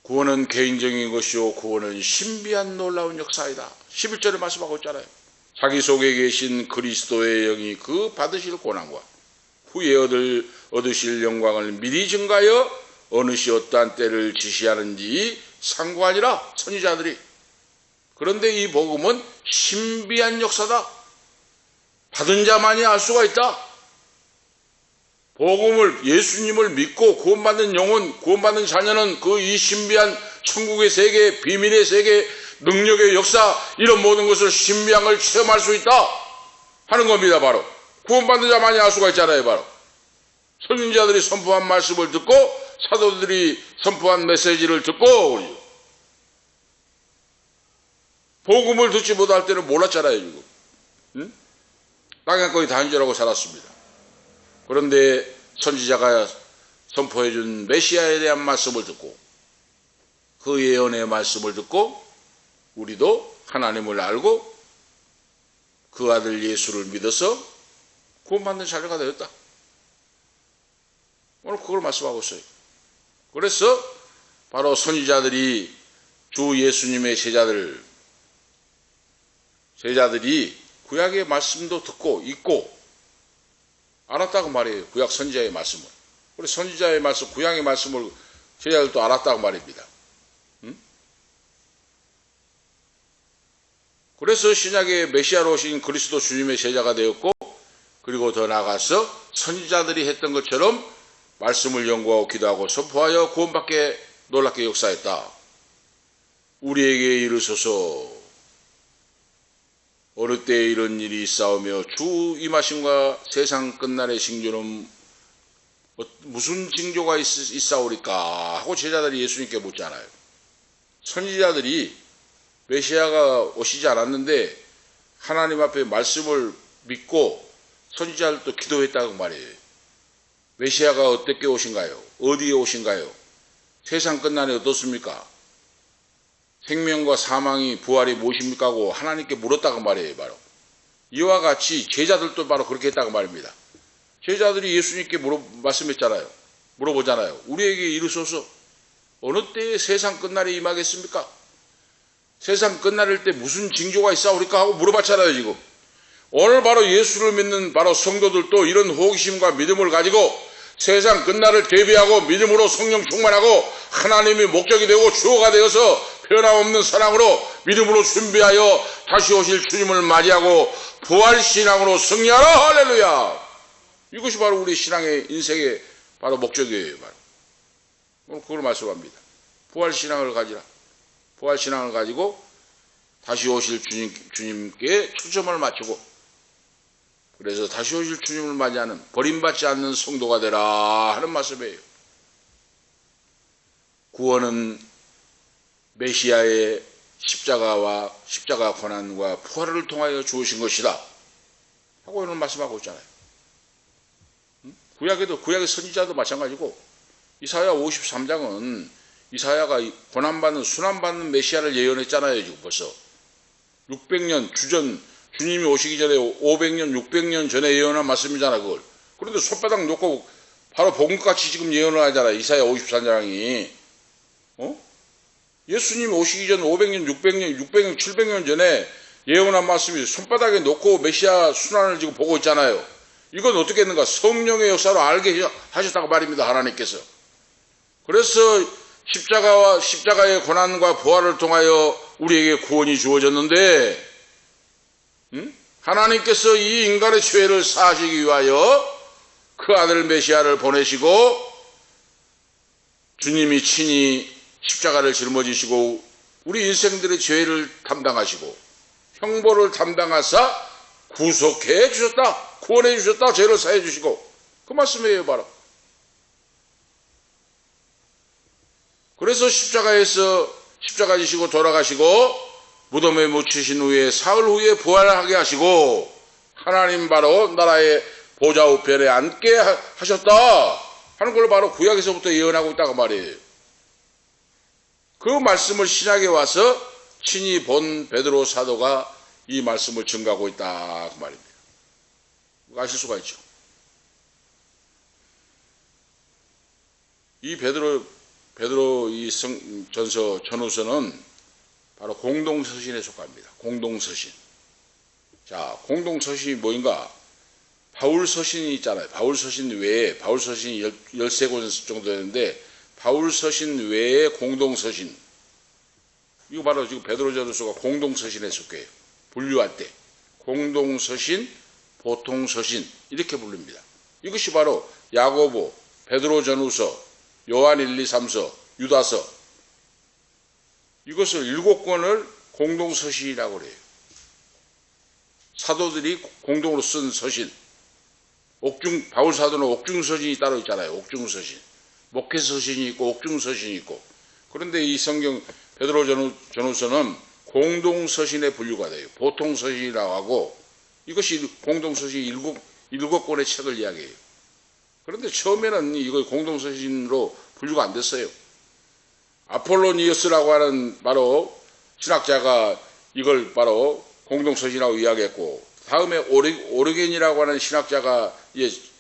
[SPEAKER 1] 구원은 개인적인 것이요 구원은 신비한 놀라운 역사이다. 11절에 말씀하고 있잖아요. 자기 속에 계신 그리스도의 영이 그 받으실 고난과 후에 얻으실 영광을 미리 증가하여 어느 시 어떠한 때를 지시하는지 상고하니라. 선지자들이. 그런데 이 복음은 신비한 역사다. 받은 자만이 알 수가 있다. 복음을, 예수님을 믿고 구원받는 영혼, 구원받는 자녀는 그 이 신비한 천국의 세계, 비밀의 세계, 능력의 역사, 이런 모든 것을 신비한 걸 체험할 수 있다 하는 겁니다. 바로 구원받는 자만이 알 수가 있잖아요. 바로 선지자들이 선포한 말씀을 듣고 사도들이 선포한 메시지를 듣고, 복음을 듣지 못할 때는 몰랐잖아요. 지금 응? 땅양거리 다닌 줄 알고 살았습니다. 그런데 선지자가 선포해준 메시아에 대한 말씀을 듣고 그 예언의 말씀을 듣고 우리도 하나님을 알고 그 아들 예수를 믿어서 구원받는 자녀가 되었다. 오늘 그걸 말씀하고 있어요. 그래서 바로 선지자들이 주 예수님의 제자들이 구약의 말씀도 듣고 읽고 알았다고 말이에요. 구약 선지자의 말씀을. 우리 선지자의 말씀, 구약의 말씀을 제자들도 알았다고 말입니다. 그래서 신약의 메시아로 오신 그리스도 주님의 제자가 되었고, 그리고 더 나아가서 선지자들이 했던 것처럼 말씀을 연구하고 기도하고 선포하여 구원받게 놀랍게 역사했다. 우리에게 이르소서. 어느 때에 이런 일이 있사오며 주 임하심과 세상 끝날의 징조는 무슨 징조가 있사오리까 하고 제자들이 예수님께 묻잖아요. 선지자들이 메시아가 오시지 않았는데 하나님 앞에 말씀을 믿고 선지자들도 기도했다고 말이에요. 메시아가 어떻게 오신가요? 어디에 오신가요? 세상 끝날에 어떻습니까? 생명과 사망이 부활이 무엇입니까? 하고 하나님께 물었다고 말이에요. 바로 이와 같이 제자들도 바로 그렇게 했다고 말입니다. 제자들이 예수님께 말씀했잖아요. 물어보잖아요. 우리에게 이르소서 어느 때에 세상 끝날이 임하겠습니까? 세상 끝날 때 무슨 징조가 있사오리까 하고 물어봤잖아요. 지금 오늘 바로 예수를 믿는 바로 성도들도 이런 호기심과 믿음을 가지고 세상 끝날을 대비하고 믿음으로 성령 충만하고 하나님이 목적이 되고 주어가 되어서 변함없는 사랑으로 믿음으로 준비하여 다시 오실 주님을 맞이하고 부활신앙으로 승리하라. 할렐루야. 이것이 바로 우리 신앙의 인생의 바로 목적이에요. 바로 오늘 그걸 말씀합니다. 부활신앙을 가지라. 부활신앙을 가지고 다시 오실 주님께 초점을 맞추고 그래서 다시 오실 주님을 맞이하는 버림받지 않는 성도가 되라 하는 말씀이에요. 구원은 메시아의 십자가와 십자가 고난과 부활을 통하여 주어진 것이다 하고 오늘 말씀하고 있잖아요. 구약의 선지자도 마찬가지고 이사야 53장은 이사야가 고난받는 순환받는 메시아를 예언했잖아요. 지금 벌써 600년 주전 주님이 오시기 전에 500년 600년 전에 예언한 말씀이잖아. 그걸 그런데 손바닥 놓고 바로 복음같이 지금 예언을 하잖아요. 이사야 54장이 예수님이 오시기 전 500년 600년 700년 전에 예언한 말씀이 손바닥에 놓고 메시아 순환을 지금 보고 있잖아요. 이건 어떻게 했는가? 성령의 역사로 알게 하셨다고 말입니다. 하나님께서. 그래서 십자가의 고난과 부활을 통하여 우리에게 구원이 주어졌는데 하나님께서 이 인간의 죄를 사하시기 위하여 그 아들 메시아를 보내시고 주님이 친히 십자가를 짊어지시고 우리 인생들의 죄를 담당하시고 형벌을 담당하사 구속해 주셨다. 구원해 주셨다. 죄를 사해 주시고 그 말씀이에요. 바로 그래서 십자가 지시고 돌아가시고 무덤에 묻히신 후에 사흘 후에 부활하게 하시고 하나님 바로 나라의 보좌 우편에 앉게 하셨다 하는 걸 바로 구약에서부터 예언하고 있다고 말이에요. 그 말씀을 신약에 와서 친히 본 베드로 사도가 이 말씀을 증가하고 있다 그 말입니다. 아실 수가 있죠. 이 베드로 이 전후서는 바로 공동서신에 속합니다. 공동서신. 자, 공동서신이 뭐인가? 바울서신이 있잖아요. 바울서신 외에, 바울서신이 13권 정도 되는데, 바울서신 외에 공동서신. 이거 바로 지금 베드로전후서가 공동서신에 속해요. 분류할 때. 공동서신, 보통서신, 이렇게 부릅니다. 이것이 바로 야고보, 베드로전후서, 요한 1, 2, 3서, 유다서, 이것을 7권을 공동서신이라고 그래요. 사도들이 공동으로 쓴 서신. 바울 사도는 옥중서신이 따로 있잖아요. 옥중서신. 목회서신이 있고 옥중서신이 있고. 그런데 이 성경 베드로 전후서는 공동서신에 분류가 돼요. 보통서신이라고 하고 이것이 공동서신 7권의 책을 이야기해요. 그런데 처음에는 이거 공동서신으로 분류가 안 됐어요. 아폴로니어스라고 하는 바로 신학자가 이걸 바로 공동서신이라고 이야기했고 다음에 오르겐이라고 하는 신학자가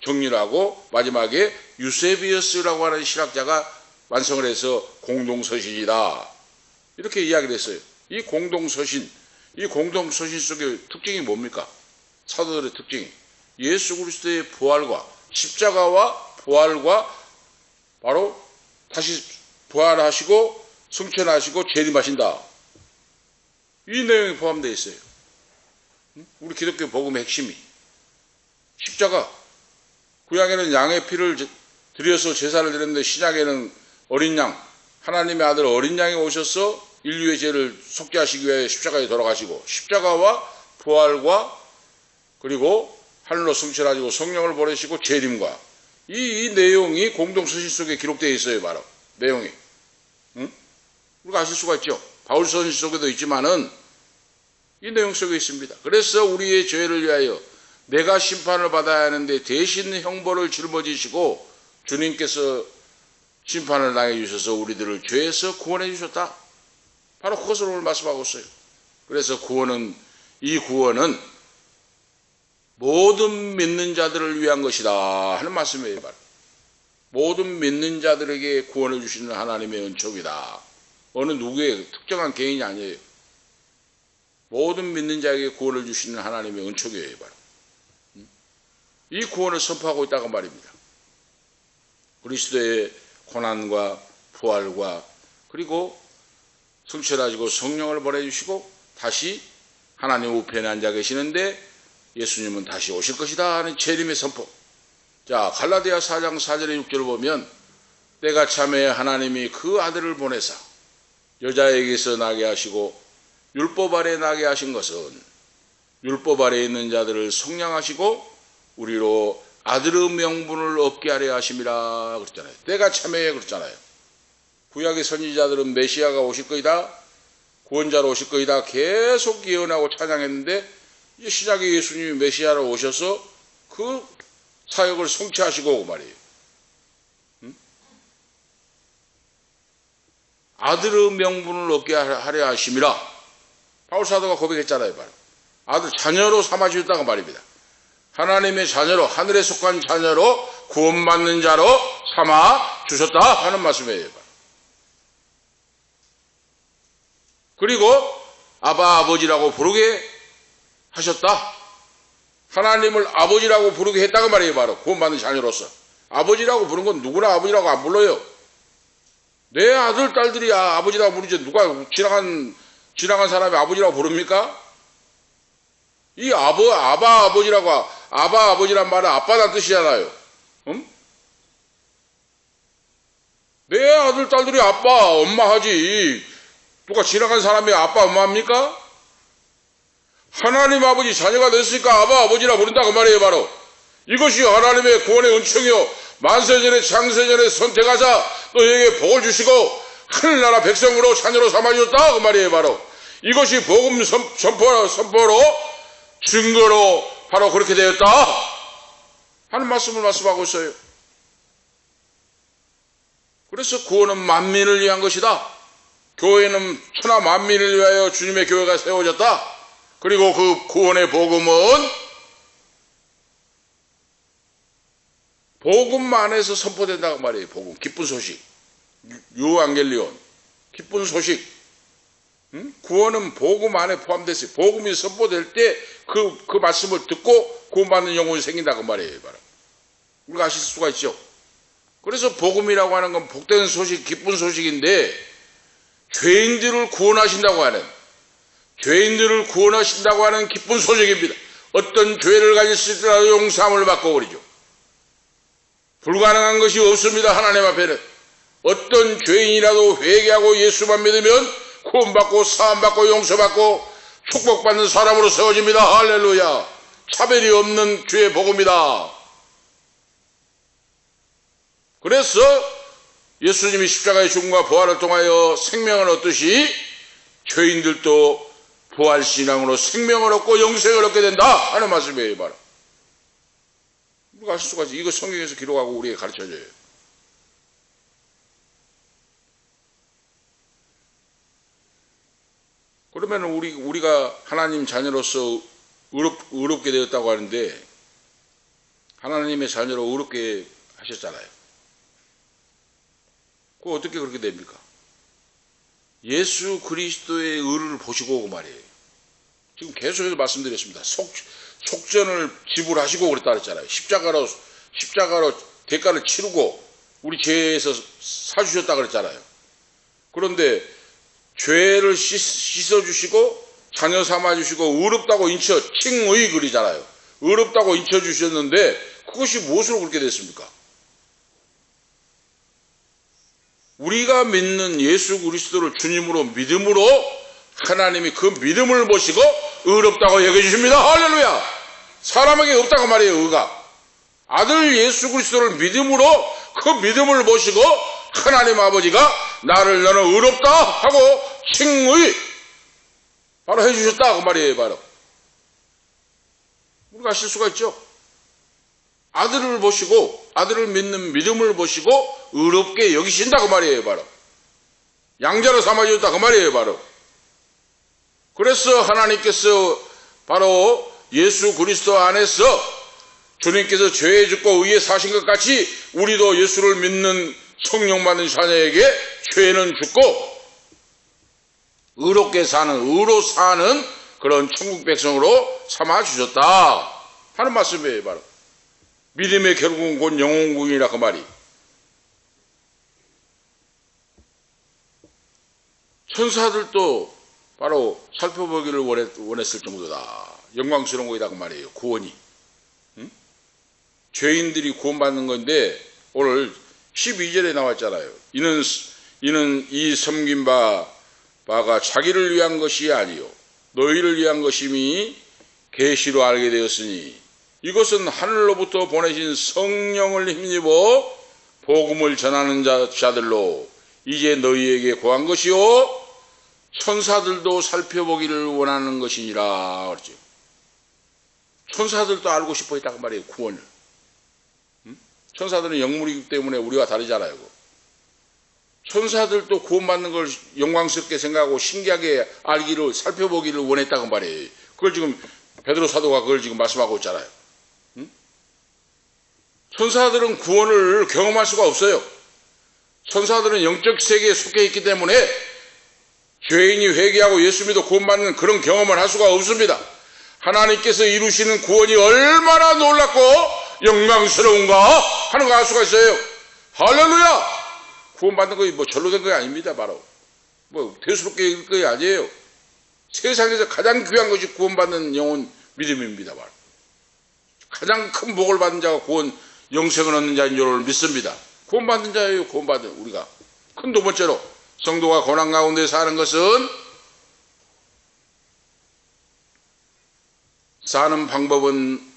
[SPEAKER 1] 정리를 하고 마지막에 유세비어스라고 하는 신학자가 완성을 해서 공동서신이다 이렇게 이야기를 했어요. 이 공동서신 속의 특징이 뭡니까? 사도들의 특징이 예수 그리스도의 부활과 십자가와 부활과 바로 다시 부활하시고 승천하시고 재림하신다. 이 내용이 포함되어 있어요. 우리 기독교 복음의 핵심이 십자가. 구약에는 양의 피를 들여서 제사를 드렸는데 신약에는 어린 양, 하나님의 아들 어린 양이 오셔서 인류의 죄를 속죄하시기 위해 십자가에 돌아가시고 십자가와 부활과 그리고 하늘로 승천하시고 성령을 보내시고 재림과 이 내용이 공동서신 속에 기록되어 있어요. 바로 내용이. 응? 우리가 아실 수가 있죠. 바울서신 속에도 있지만은 이 내용 속에 있습니다. 그래서 우리의 죄를 위하여 내가 심판을 받아야 하는데 대신 형벌을 짊어지시고 주님께서 심판을 당해 주셔서 우리들을 죄에서 구원해 주셨다. 바로 그것을 오늘 말씀하고 있어요. 그래서 이 구원은 모든 믿는 자들을 위한 것이다 하는 말씀이에요. 바로. 모든 믿는 자들에게 구원을 주시는 하나님의 은총이다. 어느 누구의 특정한 개인이 아니에요. 모든 믿는 자에게 구원을 주시는 하나님의 은총이에요. 바로. 이 구원을 선포하고 있다고 말입니다. 그리스도의 고난과 부활과 그리고 성취하시고 성령을 보내주시고 다시 하나님 우편에 앉아 계시는데 예수님은 다시 오실 것이다 하는 재림의 선포. 자, 갈라디아 4장 4절에 6절을 보면 때가 참에 하나님이 그 아들을 보내사 여자에게서 나게 하시고 율법 아래 나게 하신 것은 율법 아래 있는 자들을 속량하시고 우리로 아들의 명분을 얻게 하려 하심이라 그랬잖아요. 때가 참에 그랬잖아요. 구약의 선지자들은 메시아가 오실 거이다, 구원자로 오실 거이다 계속 예언하고 찬양했는데 이제 시작에 예수님이 메시아로 오셔서 그 사역을 성취하시고 말이에요. 아들의 명분을 얻게 하려 하심이라 바울 사도가 고백했잖아요. 바로. 아들 자녀로 삼아주셨다고 말입니다. 하나님의 자녀로, 하늘에 속한 자녀로 구원받는 자로 삼아 주셨다 하는 말씀이에요. 그리고 아바 아버지라고 부르게 하셨다. 하나님을 아버지라고 부르게 했다고 말이에요. 바로 구원받는 자녀로서. 아버지라고 부르는 건 누구나 아버지라고 안 불러요. 내 아들 딸들이 아버지라고 부르지 누가 지나간 사람이 아버지라고 부릅니까? 이 아바 아버지란 말은 아빠란 뜻이잖아요. 응? 내 아들 딸들이 아빠 엄마 하지 누가 지나간 사람이 아빠 엄마 합니까? 하나님 아버지 자녀가 됐으니까 아바 아버지라 부른다고 말이에요. 바로 이것이 하나님의 구원의 은총이요 만세전에 창세전에 선택하사 너에게 복을 주시고 하늘나라 백성으로 자녀로 삼아주셨다 그 말이에요. 바로 이것이 복음 선포로 증거로 바로 그렇게 되었다 하는 말씀을 말씀하고 있어요. 그래서 구원은 만민을 위한 것이다. 교회는 천하 만민을 위하여 주님의 교회가 세워졌다. 그리고 그 구원의 복음은 복음 안에서 선포된다고 말이에요. 복음, 기쁜 소식, 유앙겔리온, 기쁜 소식. 구원은 복음 안에 포함됐어요. 복음이 선포될 때 그 말씀을 듣고 구원받는 영혼이 생긴다고 말이에요. 바로. 우리가 아실 수가 있죠. 그래서 복음이라고 하는 건 복된 소식, 기쁜 소식인데 죄인들을 구원하신다고 하는 기쁜 소식입니다. 어떤 죄를 가졌을 때라도 용서함을 받고 그러죠. 불가능한 것이 없습니다. 하나님 앞에는. 어떤 죄인이라도 회개하고 예수만 믿으면 구원받고 사함받고 용서받고 축복받는 사람으로 세워집니다. 할렐루야. 차별이 없는 주의 복음이다. 그래서 예수님이 십자가의 죽음과 부활을 통하여 생명을 얻듯이 죄인들도 부활신앙으로 생명을 얻고 영생을 얻게 된다 하는 말씀이에요. 바로. 우리가 알 수가 있어요. 이거 성경에서 기록하고 우리에게 가르쳐줘요. 그러면 우리가 하나님 자녀로서 의롭게 되었다고 하는데 하나님의 자녀로 의롭게 하셨잖아요. 그거 어떻게 그렇게 됩니까? 예수 그리스도의 의를 보시고 그 말이에요. 지금 계속해서 말씀드렸습니다. 속전을 지불하시고 그랬잖아요. 십자가로 대가를 치르고 우리 죄에서 사주셨다 그랬잖아요. 그런데 죄를 씻어주시고 자녀 삼아주시고 의롭다고 칭의 그리잖아요. 의롭다고 인쳐주셨는데 그것이 무엇으로 그렇게 됐습니까? 우리가 믿는 예수 그리스도를 주님으로 믿음으로 하나님이 그 믿음을 보시고 의롭다고 여겨주십니다. 할렐루야. 사람에게 없다고 말이에요. 의가. 아들 예수 그리스도를 믿음으로 그 믿음을 보시고 하나님 아버지가 나를 너는 의롭다 하고 칭의 바로 해주셨다 그 말이에요. 바로 우리가 아실 수가 있죠. 아들을 보시고 아들을 믿는 믿음을 보시고 의롭게 여기신다 그 말이에요. 바로 양자로 삼아주셨다 그 말이에요. 바로 그래서 하나님께서 바로 예수 그리스도 안에서 주님께서 죄에 죽고 의에 사신 것 같이 우리도 예수를 믿는 성령 받는 자녀에게 죄는 죽고 의롭게 사는 의로 사는 그런 천국 백성으로 삼아 주셨다 하는 말씀이에요. 바로 믿음의 결국은 곧 영혼궁이라 그 말이. 천사들도 바로 살펴보기를 원했을 정도다. 영광스러운 거이다 그 말이에요. 구원이. 응? 죄인들이 구원받는 건데 오늘 12절에 나왔잖아요. 이는 이 섬긴 바가 자기를 위한 것이 아니요 너희를 위한 것임이 계시로 알게 되었으니 이것은 하늘로부터 보내신 성령을 힘입어 복음을 전하는 자들로 이제 너희에게 구한 것이요 천사들도 살펴보기를 원하는 것이니라 그랬죠. 천사들도 알고 싶어 했다 그 말이에요. 구원을. 천사들은 영물이기 때문에 우리와 다르잖아요. 천사들도 구원받는 걸 영광스럽게 생각하고 신기하게 알기를 살펴보기를 원했다고 말이에요. 그걸 지금 베드로 사도가 그걸 지금 말씀하고 있잖아요. 천사들은 구원을 경험할 수가 없어요. 천사들은 영적 세계에 속해 있기 때문에 죄인이 회개하고 예수 믿어 구원받는 그런 경험을 할 수가 없습니다. 하나님께서 이루시는 구원이 얼마나 놀랍고 영광스러운가 하는 거 알 수가 있어요. 할렐루야! 구원받는 것이 뭐 절로 된 거 아닙니다. 바로 뭐 대수롭게 읽을 거 아니에요. 세상에서 가장 귀한 것이 구원받는 영혼 믿음입니다. 바로 가장 큰 복을 받은 자가 구원 영생을 얻는 자인 줄을 믿습니다. 구원받는 자예요. 구원받은 우리가. 큰 두 번째로 성도가 고난 가운데 사는 것은 사는 방법은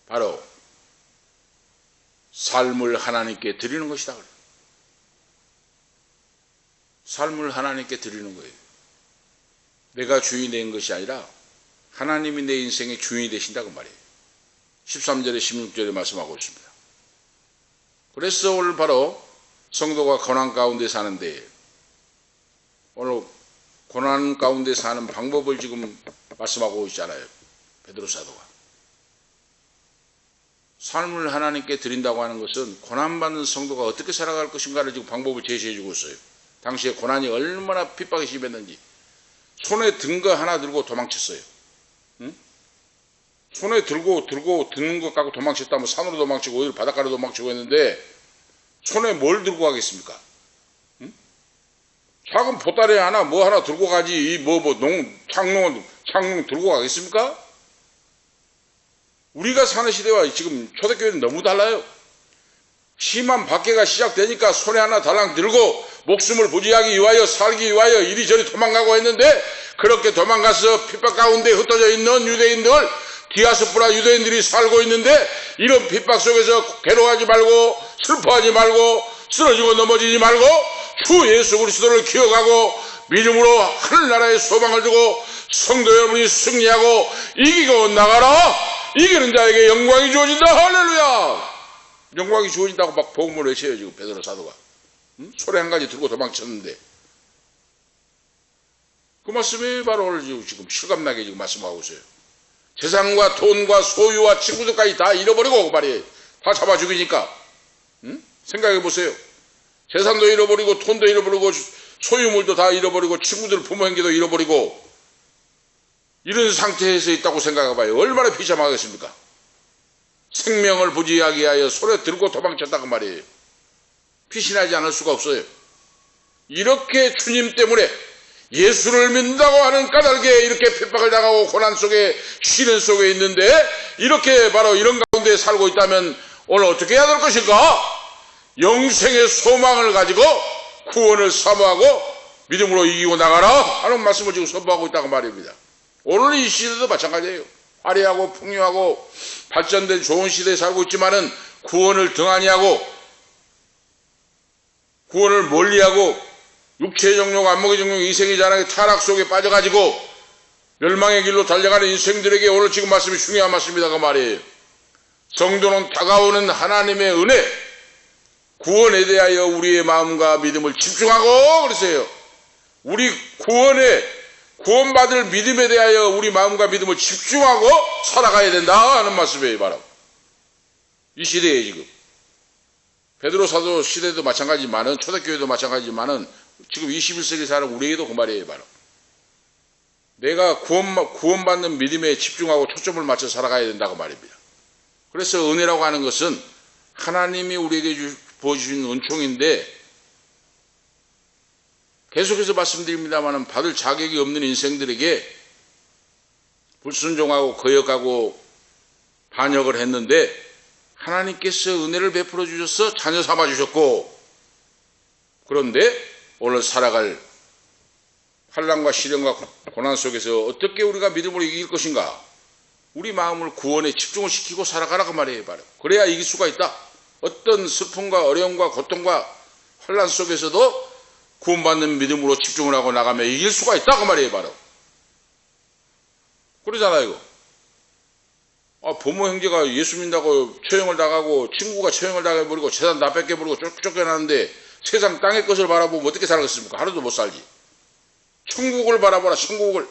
[SPEAKER 1] 바로 삶을 하나님께 드리는 것이다. 삶을 하나님께 드리는 거예요. 내가 주인이 된 것이 아니라 하나님이 내 인생의 주인이 되신다고 말이에요. 13절에 16절에 말씀하고 있습니다. 그래서 오늘 바로 성도가 고난 가운데 사는데 오늘 고난 가운데 사는 방법을 지금 말씀하고 있잖아요. 베드로 사도가. 삶을 하나님께 드린다고 하는 것은 고난받는 성도가 어떻게 살아갈 것인가를 지금 방법을 제시해 주고 있어요. 당시에 고난이 얼마나 핍박이 심했는지 손에 든 거 하나 들고 도망쳤어요. 응? 손에 들고 드는 것 갖고 도망쳤다면 산으로 도망치고 어디 바닷가로 도망치고 했는데 손에 뭘 들고 가겠습니까? 응? 작은 보따리 하나 뭐 하나 들고 가지 창농 들고 가겠습니까? 우리가 사는 시대와 지금 초대교회는 너무 달라요. 심한 박해가 시작되니까 손에 하나 달랑 들고 목숨을 부지하기 위하여 살기 위하여 이리저리 도망가고 했는데 그렇게 도망가서 핍박 가운데 흩어져 있는 유대인들 디아스포라 유대인들이 살고 있는데 이런 핍박 속에서 괴로워하지 말고 슬퍼하지 말고 쓰러지고 넘어지지 말고 주 예수 그리스도를 기억하고 믿음으로 하늘나라의 소망을 두고 성도 여러분이 승리하고 이기고 나가라. 이기는 자에게 영광이 주어진다. 할렐루야. 영광이 주어진다고 막 복음을 외쳐요. 지금 베드로 사도가. 소리 한 가지 들고 도망쳤는데 그 말씀이 바로 오늘 지금 실감나게 지금 말씀하고 있어요. 재산과 돈과 소유와 친구들까지 다 잃어버리고 그 말이에요. 다 잡아 죽이니까. 생각해 보세요. 재산도 잃어버리고 돈도 잃어버리고 소유물도 다 잃어버리고 친구들 부모 형제도 잃어버리고 이런 상태에서 있다고 생각해 봐요. 얼마나 비참하겠습니까? 생명을 부지하기 위하여 손에 들고 도망쳤다 그 말이에요. 피신하지 않을 수가 없어요. 이렇게 주님 때문에 예수를 믿는다고 하는 까닭에 이렇게 핍박을 당하고 고난 속에 시련 속에 있는데 이렇게 바로 이런 가운데 살고 있다면 오늘 어떻게 해야 될 것인가? 영생의 소망을 가지고 구원을 사모하고 믿음으로 이기고 나가라 하는 말씀을 지금 선포하고 있다고 말입니다. 오늘 이 시대도 마찬가지예요. 화려하고 풍요하고 발전된 좋은 시대에 살고 있지만은 구원을 등한히 하고 구원을 멀리하고 육체의 정욕, 안목의 정욕, 이생의 자랑의 타락 속에 빠져가지고 멸망의 길로 달려가는 인생들에게 오늘 지금 말씀이 중요한 말씀이다 그 말이에요. 성도는 다가오는 하나님의 은혜, 구원에 대하여 우리의 마음과 믿음을 집중하고 그러세요. 우리 구원받을 믿음에 대하여 우리 마음과 믿음을 집중하고 살아가야 된다 하는 말씀이에요. 바로 이 시대에 지금 베드로 사도 시대도 마찬가지지만은 초대교회도 마찬가지지만은 지금 21세기 사는 우리에게도 그 말이에요. 바로 내가 구원받는 믿음에 집중하고 초점을 맞춰 살아가야 된다고 말입니다. 그래서 은혜라고 하는 것은 하나님이 우리에게 부어주신 은총인데 계속해서 말씀드립니다만 받을 자격이 없는 인생들에게 불순종하고 거역하고 반역을 했는데 하나님께서 은혜를 베풀어 주셔서 자녀 삼아 주셨고, 그런데 오늘 살아갈 환난과 시련과 고난 속에서 어떻게 우리가 믿음으로 이길 것인가? 우리 마음을 구원에 집중을 시키고 살아가라고 말이에요. 바로 그래야 이길 수가 있다. 어떤 슬픔과 어려움과 고통과 환난 속에서도 구원받는 믿음으로 집중을 하고 나가면 이길 수가 있다 그 말이에요. 바로 그러잖아요. 부모 형제가 예수 믿는다고 처형을 당하고 친구가 처형을 당해버리고 재산 다 뺏겨버리고 쫓겨나는데 세상 땅의 것을 바라보면 어떻게 살겠습니까? 하루도 못 살지. 천국을 바라보라. 천국을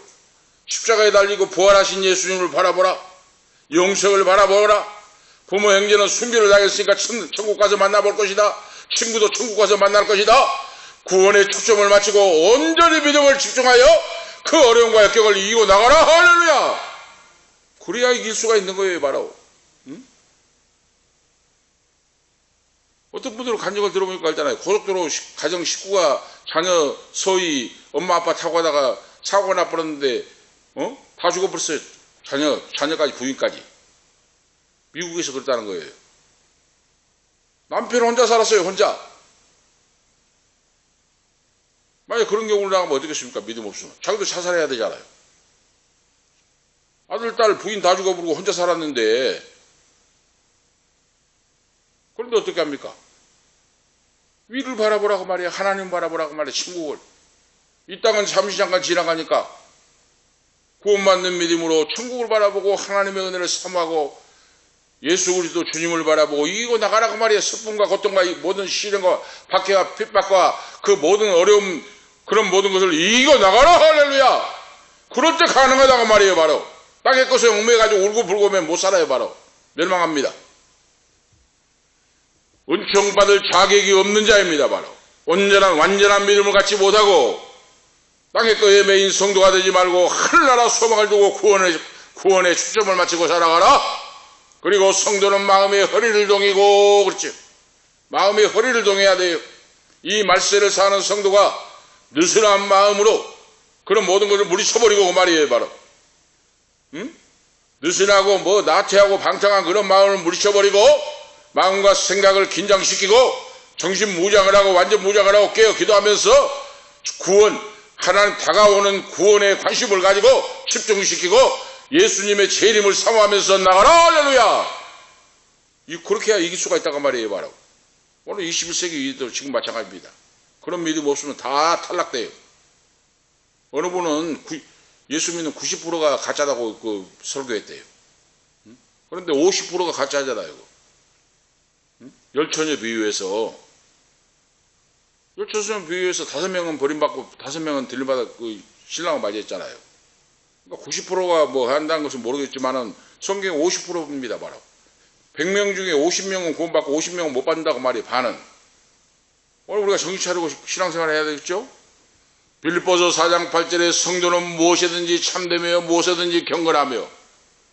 [SPEAKER 1] 십자가에 달리고 부활하신 예수님을 바라보라. 영생을 바라보라. 부모 형제는 순교를 당했으니까 천국 가서 만나볼 것이다. 친구도 천국 가서 만날 것이다. 구원에 초점을 맞추고 온전히 믿음을 집중하여 그 어려움과 역경을 이기고 나가라. 할렐루야. 그래야 이길 수가 있는 거예요. 바로 어떤 분들은 간증을 들어보니까 알잖아요. 고속도로 가정 식구가 자녀 서희 엄마 아빠 타고 가다가 사고가 나버렸는데 다 죽어버렸어요. 자녀까지 부인까지. 미국에서 그랬다는 거예요. 남편 혼자 살았어요. 혼자. 만약에 그런 경우를 나가면 어떻겠습니까? 믿음 없으면. 자기도 자살해야 되잖아요. 아들, 딸, 부인 다 죽어버리고 혼자 살았는데 그런데 어떻게 합니까? 위를 바라보라고 말이야. 하나님 바라보라고 말이야. 천국을. 이 땅은 잠시 잠깐 지나가니까 구원받는 믿음으로 천국을 바라보고 하나님의 은혜를 사모하고 예수 그리스도 주님을 바라보고 이기고 나가라고 말이야. 슬픔과 고통과 이 모든 시련과 박해와 핍박과 그 모든 어려움 그런 모든 것을 이기고 나가라. 할렐루야. 그럴 때 가능하다고 말이에요. 바로 땅의 것에 얽매여가지고 울고 불고 하면 못 살아요. 바로 멸망합니다. 은총받을 자격이 없는 자입니다. 바로 완전한 믿음을 갖지 못하고 땅의 것에 매인 성도가 되지 말고 하늘나라 소망을 두고 구원에 초점을 맞추고 살아가라. 그리고 성도는 마음의 허리를 동이고, 그렇죠. 마음의 허리를 동해야 돼요. 이 말세를 사는 성도가 느슨한 마음으로 그런 모든 것을 물리쳐버리고 그 말이에요. 바로 느슨하고 나태하고 방탕한 그런 마음을 물리쳐버리고 마음과 생각을 긴장시키고 정신 무장을 하고 완전 무장을 하고 깨어 기도하면서 하나님 다가오는 구원에 관심을 가지고 집중시키고 예수님의 재림을 사모하면서 나가라. 할렐루야. 그렇게 해야 이길 수가 있다고 말이에요. 바로 오늘 21세기 지금 마찬가지입니다. 그런 믿음 없으면 다 탈락돼요. 어느 분은 예수 믿는 90%가 가짜다고 설교했대요. 그런데 50%가 가짜잖아요. 열처녀 비유해서 5명은 버림받고 5명은 들림받아 신랑을 맞이했잖아요. 그러니까 90%가 한다는 것은 모르겠지만은 성경에 50%입니다. 바로 100명 중에 50명은 구원받고 50명은 못 받는다고 말이에요. 반은. 오늘 우리가 정신 차리고 신앙생활을 해야 되겠죠? 빌립보서 4장 8절에 성도는 무엇이든지 참되며 무엇이든지 경건하며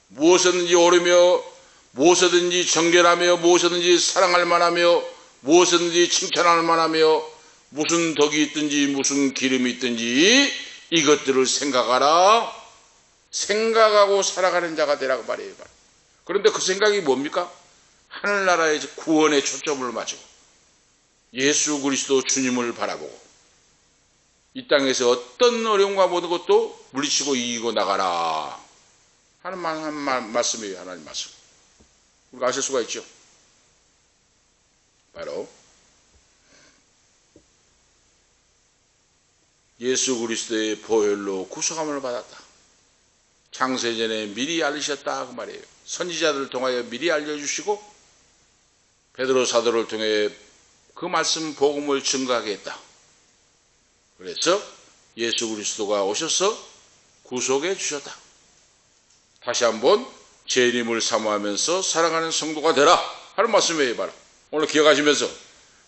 [SPEAKER 1] 무엇이든지 옳으며 무엇이든지 정결하며 무엇이든지 사랑할 만하며 무엇이든지 칭찬할 만하며 무슨 덕이 있든지 무슨 기름이 있든지 이것들을 생각하고 살아가는 자가 되라고 말해요. 그런데 그 생각이 뭡니까? 하늘나라의 구원에 초점을 맞추고 예수 그리스도 주님을 바라보고 이 땅에서 어떤 어려움과 모든 것도 물리치고 이기고 나가라 하는 말씀이에요. 하나님 말씀. 우리가 아실 수가 있죠. 바로 예수 그리스도의 보혈로 구속함을 받았다. 창세전에 미리 알리셨다 그 말이에요. 선지자들을 통하여 미리 알려주시고 베드로 사도를 통해 그 말씀 복음을 증거하게 했다. 그래서 예수 그리스도가 오셔서 구속해 주셨다. 다시 한번 재림을 사모하면서 살아가는 성도가 되라 하는 말씀이에요. 바로 오늘 기억하시면서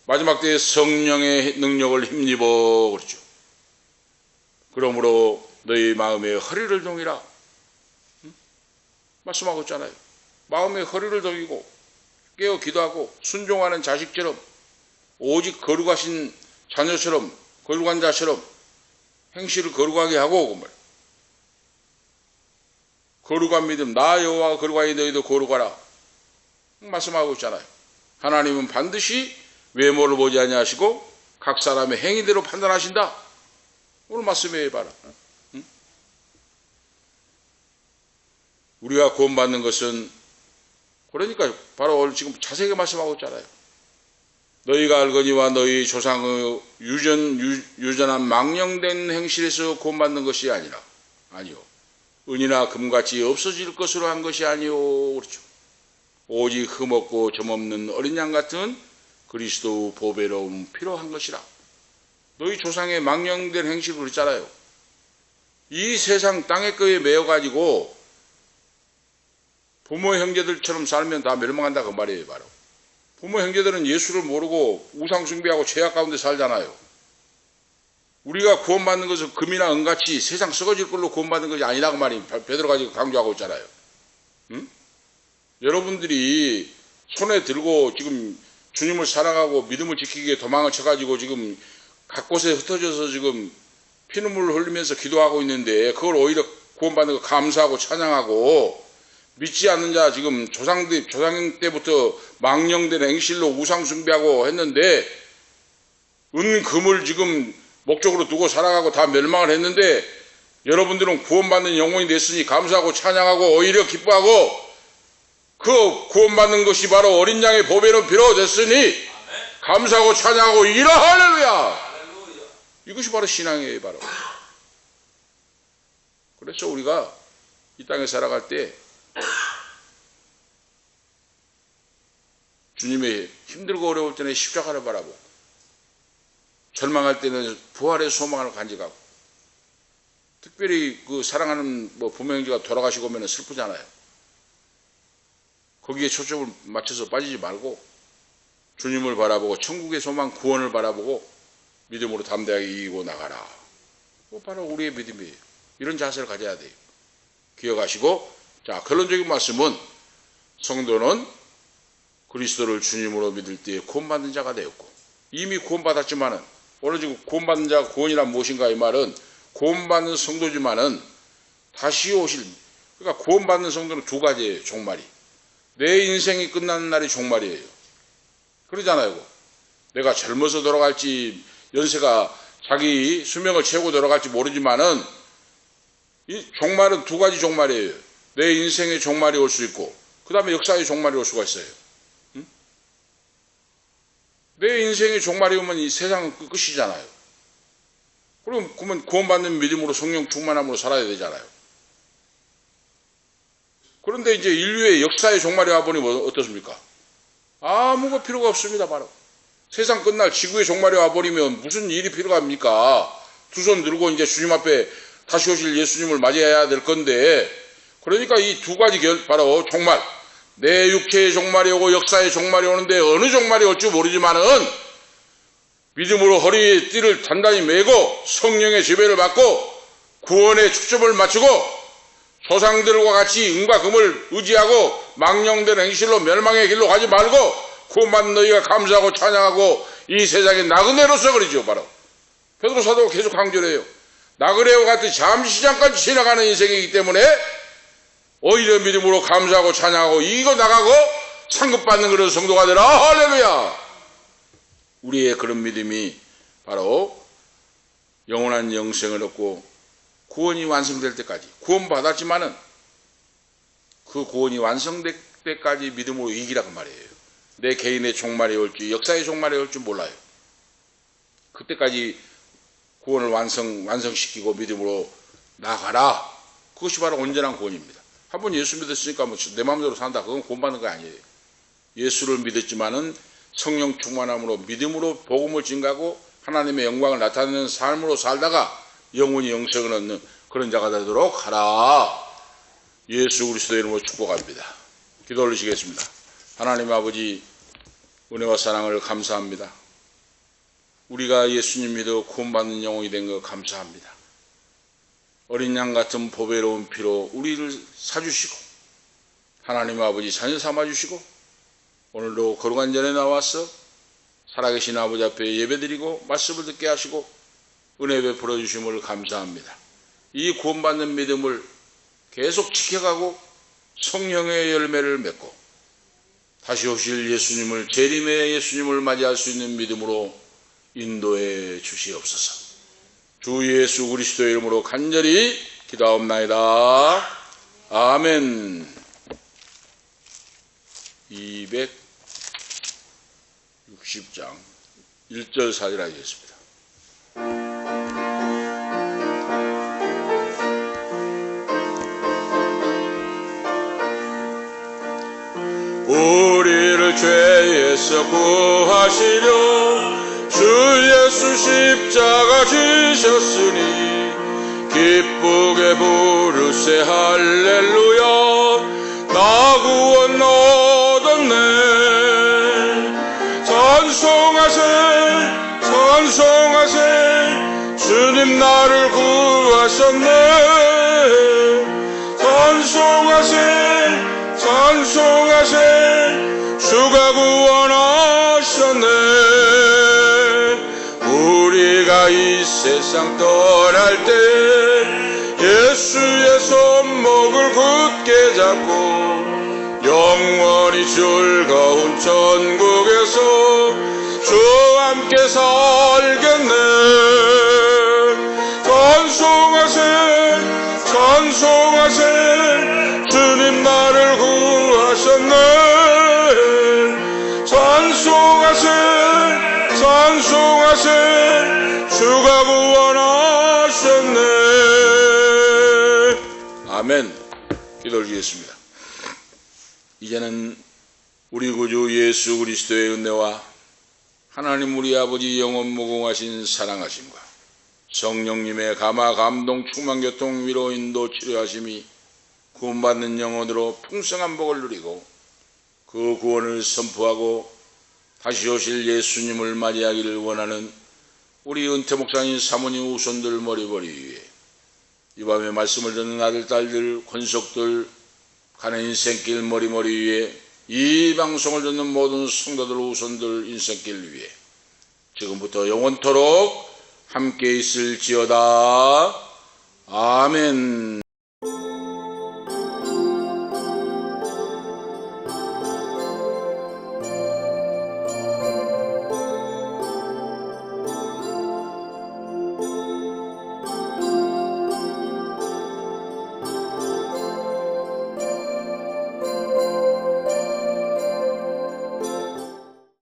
[SPEAKER 1] 마지막 때에 성령의 능력을 힘입어 그렇죠. 그러므로 너희 마음에 허리를 동이라 말씀하고 있잖아요. 마음에 허리를 동이고 깨어 기도하고 순종하는 자식처럼 오직 거룩하신 자녀처럼 거룩한 자처럼 행실을 거룩하게 하고 그 말. 거룩한 믿음 나 여호와가 거룩하니 너희도 거룩하라 말씀하고 있잖아요. 하나님은 반드시 외모를 보지 아니하시고 각 사람의 행위대로 판단하신다. 오늘 말씀이에요. 바로 우리가 구원받는 것은 그러니까 바로 오늘 지금 자세하게 말씀하고 있잖아요. 너희가 알거니와 너희 조상의 유전한 망령된 행실에서 구원받는 것이 아니라 아니요 은이나 금같이 없어질 것으로 한 것이 아니요 그렇죠. 오직 흠없고 점없는 어린 양 같은 그리스도 보배로움 필요한 것이라. 너희 조상의 망령된 행실을 그랬잖아요. 이 세상 땅의 거에 매여가지고 부모 형제들처럼 살면 다 멸망한다 그 말이에요. 바로 부모 형제들은 예수를 모르고 우상 숭배하고 죄악 가운데 살잖아요. 우리가 구원받는 것은 금이나 은같이 세상 썩어질 걸로 구원받는 것이 아니라 그 말이 베드로가 지금 강조하고 있잖아요. 응? 여러분들이 손에 들고 지금 주님을 사랑하고 믿음을 지키기 위해 도망을 쳐가지고 지금 각 곳에 흩어져서 지금 피눈물을 흘리면서 기도하고 있는데 그걸 오히려 구원받는 거 감사하고 찬양하고 믿지 않는 자 지금 조상 때부터 망령된 행실로 우상 숭배하고 했는데 은 금을 지금 목적으로 두고 살아가고 다 멸망을 했는데 여러분들은 구원받는 영혼이 됐으니 감사하고 찬양하고 오히려 기뻐하고 그 구원받는 것이 바로 어린 양의 보배로 빌어졌으니 감사하고 찬양하고 이라 할렐루야. 이것이 바로 신앙이에요. 바로. 그래서 우리가 이 땅에 살아갈 때 주님의 힘들고 어려울 때는 십자가를 바라보고 절망할 때는 부활의 소망을 간직하고 특별히 그 사랑하는 부모 형제가 돌아가시고 오면 슬프잖아요. 거기에 초점을 맞춰서 빠지지 말고 주님을 바라보고 천국의 소망 구원을 바라보고 믿음으로 담대하게 이기고 나가라. 바로 우리의 믿음이에요. 이런 자세를 가져야 돼요. 기억하시고 자 결론적인 말씀은 성도는 그리스도를 주님으로 믿을 때에 구원받는 자가 되었고 이미 구원받았지만은 오늘 지금 구원받는 자가 구원이란 무엇인가 이 말은 구원받는 성도지만은 다시 오실 그러니까 구원받는 성도는 두 가지예요. 종말이 내 인생이 끝나는 날이 종말이에요. 그러잖아요. 내가 젊어서 돌아갈지 연세가 자기 수명을 채우고 돌아갈지 모르지만은 이 종말은 두 가지 종말이에요. 내 인생의 종말이 올 수 있고 그 다음에 역사의 종말이 올 수가 있어요. 응? 내 인생의 종말이 오면 이 세상은 끝이잖아요. 그러면 구원받는 믿음으로 성령 충만함으로 살아야 되잖아요. 그런데 이제 인류의 역사의 종말이 와보니 어떻습니까? 아무 필요가 없습니다. 바로 세상 끝날 지구의 종말이 와버리면 무슨 일이 필요합니까? 두 손 들고 이제 주님 앞에 다시 오실 예수님을 맞이해야 될 건데 그러니까 이 두 가지 바로 종말 내 육체의 종말이 오고 역사의 종말이 오는데 어느 종말이 올지 모르지만은 믿음으로 허리에 띠를 단단히 메고 성령의 지배를 받고 구원의 축점을 맞추고 조상들과 같이 은과 금을 의지하고 망령된 행실로 멸망의 길로 가지 말고 구원받는 너희가 감사하고 찬양하고 이 세상의 나그네로서 그러죠. 바로 베드로 사도가 계속 강조를 해요. 나그네와 같은 잠시 시장까지 지나가는 인생이기 때문에 오히려 믿음으로 감사하고 찬양하고 이거 나가고 상급받는 그런 성도가 되라. 할렐루야. 우리의 그런 믿음이 바로 영원한 영생을 얻고 구원이 완성될 때까지 구원받았지만은 그 구원이 완성될 때까지 믿음으로 이기라고 말이에요. 내 개인의 종말이 올지 역사의 종말이 올지 몰라요. 그때까지 구원을 완성시키고 믿음으로 나가라. 그것이 바로 온전한 구원입니다. 한 번 예수 믿었으니까 뭐 내 마음대로 산다. 그건 구원받는 거 아니에요. 예수를 믿었지만은 성령 충만함으로 믿음으로 복음을 증가하고 하나님의 영광을 나타내는 삶으로 살다가 영원히 영생을 얻는 그런 자가 되도록 하라. 예수 그리스도의 이름으로 축복합니다. 기도 올리시겠습니다. 하나님 아버지, 은혜와 사랑을 감사합니다. 우리가 예수님 믿어 구원받는 영혼이 된 것 감사합니다. 어린 양 같은 보배로운 피로 우리를 사주시고 하나님 아버지 자녀 삼아주시고 오늘도 거룩한 전에 나와서 살아계신 아버지 앞에 예배드리고 말씀을 듣게 하시고 은혜 베풀어 주심을 감사합니다. 이 구원받는 믿음을 계속 지켜가고 성령의 열매를 맺고 다시 오실 예수님을, 재림의 예수님을 맞이할 수 있는 믿음으로 인도해 주시옵소서. 주 예수 그리스도의 이름으로 간절히 기도하옵나이다. 아멘. 260장 1절 4절 하겠습니다. 우리를 죄에서 구하시려 주 예수 십자가 지셨으니 기쁘게 부르세 할렐루야. 나 구원 얻었네. 찬송하세 찬송하세 주님 나를 구하셨네. 찬송하세 찬송하세 주가 구원하셨네. 우리가 이 세상 떠날 때 예수의 손목을 굳게 잡고 영원히 즐거운 천국에서 주와 함께 살겠네. 찬송하세 찬송하세 주님 나를 구하셨네. 찬송하세 찬송하세 주가 구원하셨네. 아멘. 기도 올리겠습니다. 이제는 우리 구주 예수 그리스도의 은혜와 하나님 우리 아버지 영원 무궁하신 사랑하심과 성령님의 감화 감동 충만 교통 위로 인도 치료하심이 구원받는 영혼으로 풍성한 복을 누리고 그 구원을 선포하고 다시 오실 예수님을 맞이하기를 원하는 우리 은퇴 목사님 사모님 후손들 머리머리 위에 이 밤에 말씀을 듣는 아들 딸들 권속들 가는 인생길 머리머리 위에 이 방송을 듣는 모든 성도들 후손들 인생길 위에 지금부터 영원토록 함께 있을지어다. 아멘.